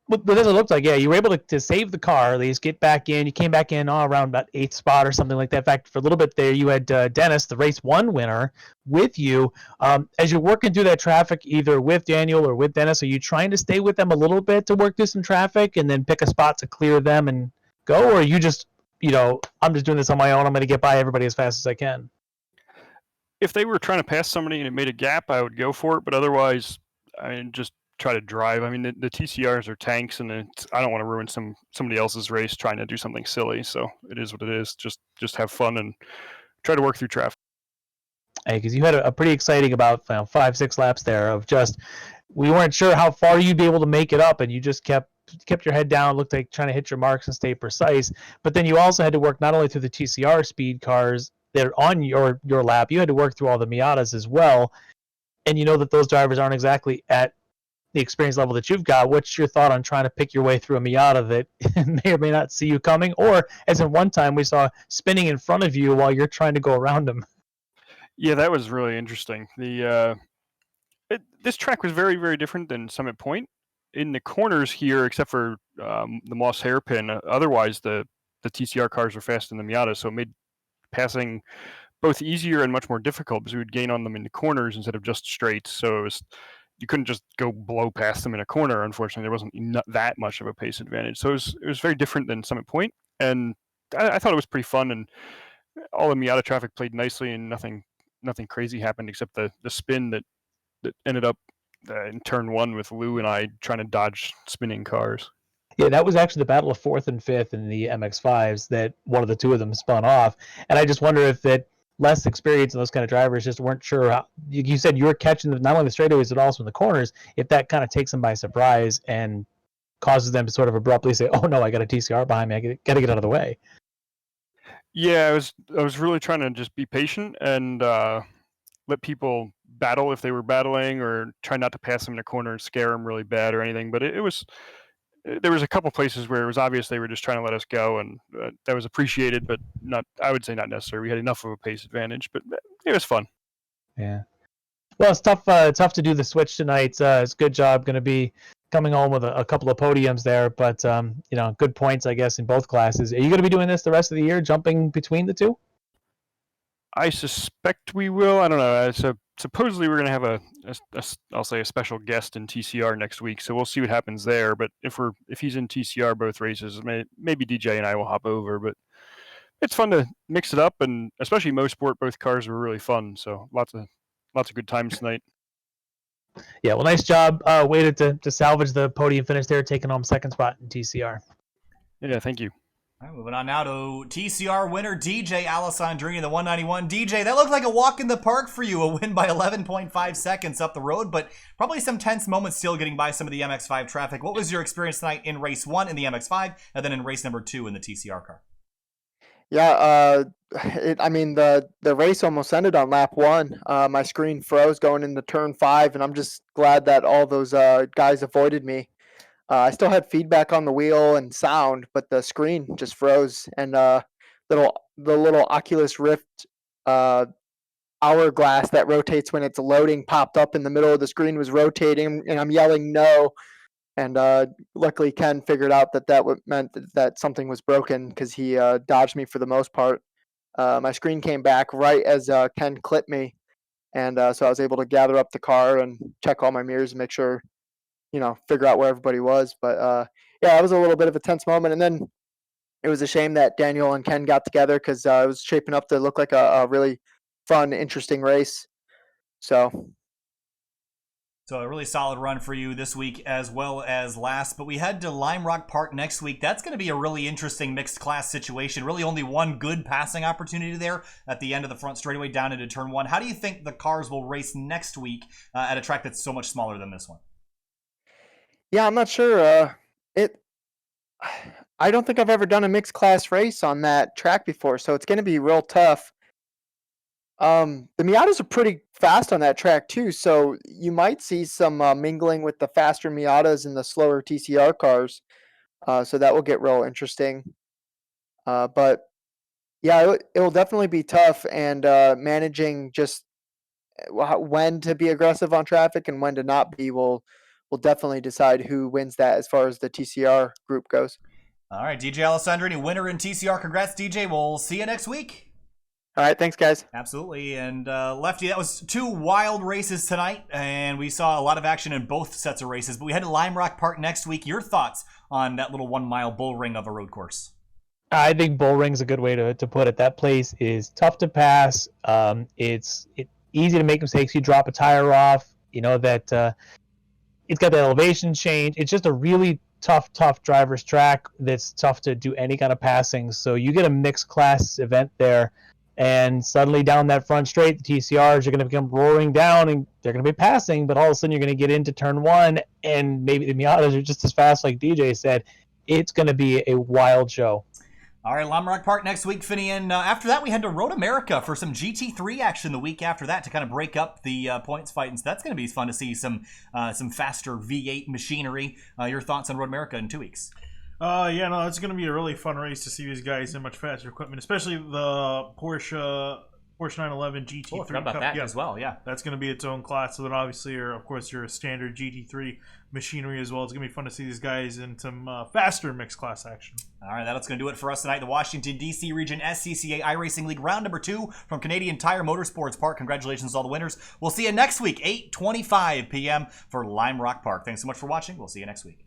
But as it looked like, yeah, you were able to save the car, at least get back in. You came back in around about 8th spot or something like that. In fact, for a little bit there, you had Dennis, the race 1 winner, with you. As you're working through that traffic, either with Daniel or with Dennis, are you trying to stay with them a little bit to work through some traffic and then pick a spot to clear them and go? Or are you just, I'm just doing this on my own. I'm going to get by everybody as fast as I can? If they were trying to pass somebody and it made a gap, I would go for it. But otherwise, just try to drive. The TCRs are tanks, and I don't want to ruin somebody else's race trying to do something silly. So it is what it is. Just have fun and try to work through traffic. Hey, because you had a pretty exciting about 5-6 laps there of just, we weren't sure how far you'd be able to make it up, and you just kept your head down, looked like trying to hit your marks and stay precise. But then you also had to work not only through the TCR speed cars that are on your lap, you had to work through all the Miatas as well. And you know that those drivers aren't exactly at the experience level that you've got. What's your thought on trying to pick your way through a Miata that may or may not see you coming, or as in one time we saw spinning in front of you while you're trying to go around them? Yeah, that was really interesting. This track was very, very different than Summit Point. In the corners here, except for the Moss hairpin, otherwise the TCR cars were faster than the Miata, so it made passing both easier and much more difficult because we would gain on them in the corners instead of just straights. So you couldn't just go blow past them in a corner. Unfortunately, there wasn't that much of a pace advantage. So it was very different than Summit Point, and I thought it was pretty fun. And all the Miata traffic played nicely, and nothing crazy happened except the spin that ended up in turn one with Lou and I trying to dodge spinning cars. Yeah, that was actually the battle of fourth and fifth in the MX5s that one of the two of them spun off. And I just wonder if that less experience in those kind of drivers just weren't sure how. You said you were catching them not only the straightaways but also in the corners. If that kind of takes them by surprise and causes them to sort of abruptly say, "Oh no, I got a TCR behind me. I got to get out of the way." Yeah, I was really trying to just be patient and let people battle if they were battling, or try not to pass them in a corner and scare them really bad or anything. But it was there was a couple places where it was obvious they were just trying to let us go, and that was appreciated, but not. I would say not necessary. We had enough of a pace advantage, but it was fun. Yeah. Well, it's tough. Tough to do the switch tonight. It's a good job. Going to be coming home with a couple of podiums there, but good points, I guess, in both classes. Are you going to be doing this the rest of the year, jumping between the two? I suspect we will. I don't know. So supposedly we're going to have I'll say a special guest in TCR next week. So we'll see what happens there. But if he's in TCR both races, maybe DJ and I will hop over. But it's fun to mix it up, and especially Mosport. Both cars were really fun. So lots of good times tonight. Yeah. Well, nice job. Waited to salvage the podium finish there, taking home second spot in TCR. Yeah. Thank you. All right, moving on now to TCR winner DJ Alessandrini, the 191. DJ, that looked like a walk in the park for you, a win by 11.5 seconds up the road, but probably some tense moments still getting by some of the MX5 traffic. What was your experience tonight in race 1 in the MX5 and then in race number 2 in the TCR car? Yeah, the race almost ended on lap 1. My screen froze going into turn 5, and I'm just glad that all those guys avoided me. I still had feedback on the wheel and sound, but the screen just froze. And the little Oculus Rift hourglass that rotates when it's loading popped up in the middle of the screen, was rotating, and I'm yelling no. And luckily Ken figured out that meant that something was broken, because he dodged me for the most part. My screen came back right as Ken clipped me, and so I was able to gather up the car and check all my mirrors and make sure, figure out where everybody was. But yeah, it was a little bit of a tense moment. And then it was a shame that Daniel and Ken got together, because it was shaping up to look like a really fun, interesting race. So a really solid run for you this week as well as last. But we head to Lime Rock Park next week. That's going to be a really interesting mixed class situation. Really only one good passing opportunity there at the end of the front straightaway down into turn 1. How do you think the cars will race next week at a track that's so much smaller than this one? yeah, I'm not sure. I don't think I've ever done a mixed class race on that track before, so it's going to be real tough. The Miatas are pretty fast on that track too, so you might see some mingling with the faster Miatas and the slower TCR cars. So that will get real interesting. But yeah, it will definitely be tough, and managing just when to be aggressive on traffic and when to not be will definitely decide who wins that as far as the TCR group goes. All right, DJ Alessandrini, winner in TCR. Congrats, DJ. We'll see you next week. All right, thanks, guys. Absolutely. And Lefty, that was 2 wild races tonight, and we saw a lot of action in both sets of races. But we head to Lime Rock Park next week. Your thoughts on that little 1-mile bull ring of a road course? I think bull ring's a good way to put it. That place is tough to pass. It's easy to make mistakes. You drop a tire off. That it's got the elevation change. It's just a really tough driver's track that's tough to do any kind of passing. So you get a mixed class event there, and suddenly down that front straight, the TCRs are going to come roaring down, and they're going to be passing, but all of a sudden you're going to get into turn 1, and maybe the Miatas are just as fast, like DJ said. It's going to be a wild show. All right, Lime Rock Park next week, Finian. After that, we head to Road America for some GT3 action the week after that to kind of break up the points fight. And so that's going to be fun to see some faster V8 machinery. Your thoughts on Road America in 2 weeks? It's going to be a really fun race to see these guys in much faster equipment, especially the Porsche 911 GT3 I forgot about that as well. Yeah, that's going to be its own class. So then obviously, of course, your standard GT3 machinery as well. It's going to be fun to see these guys in some faster mixed class action. All right, that's going to do it for us tonight. The Washington, D.C. region SCCA iRacing League round number 2 from Canadian Tire Motorsports Park. Congratulations to all the winners. We'll see you next week, 8:25 p.m. for Lime Rock Park. Thanks so much for watching. We'll see you next week.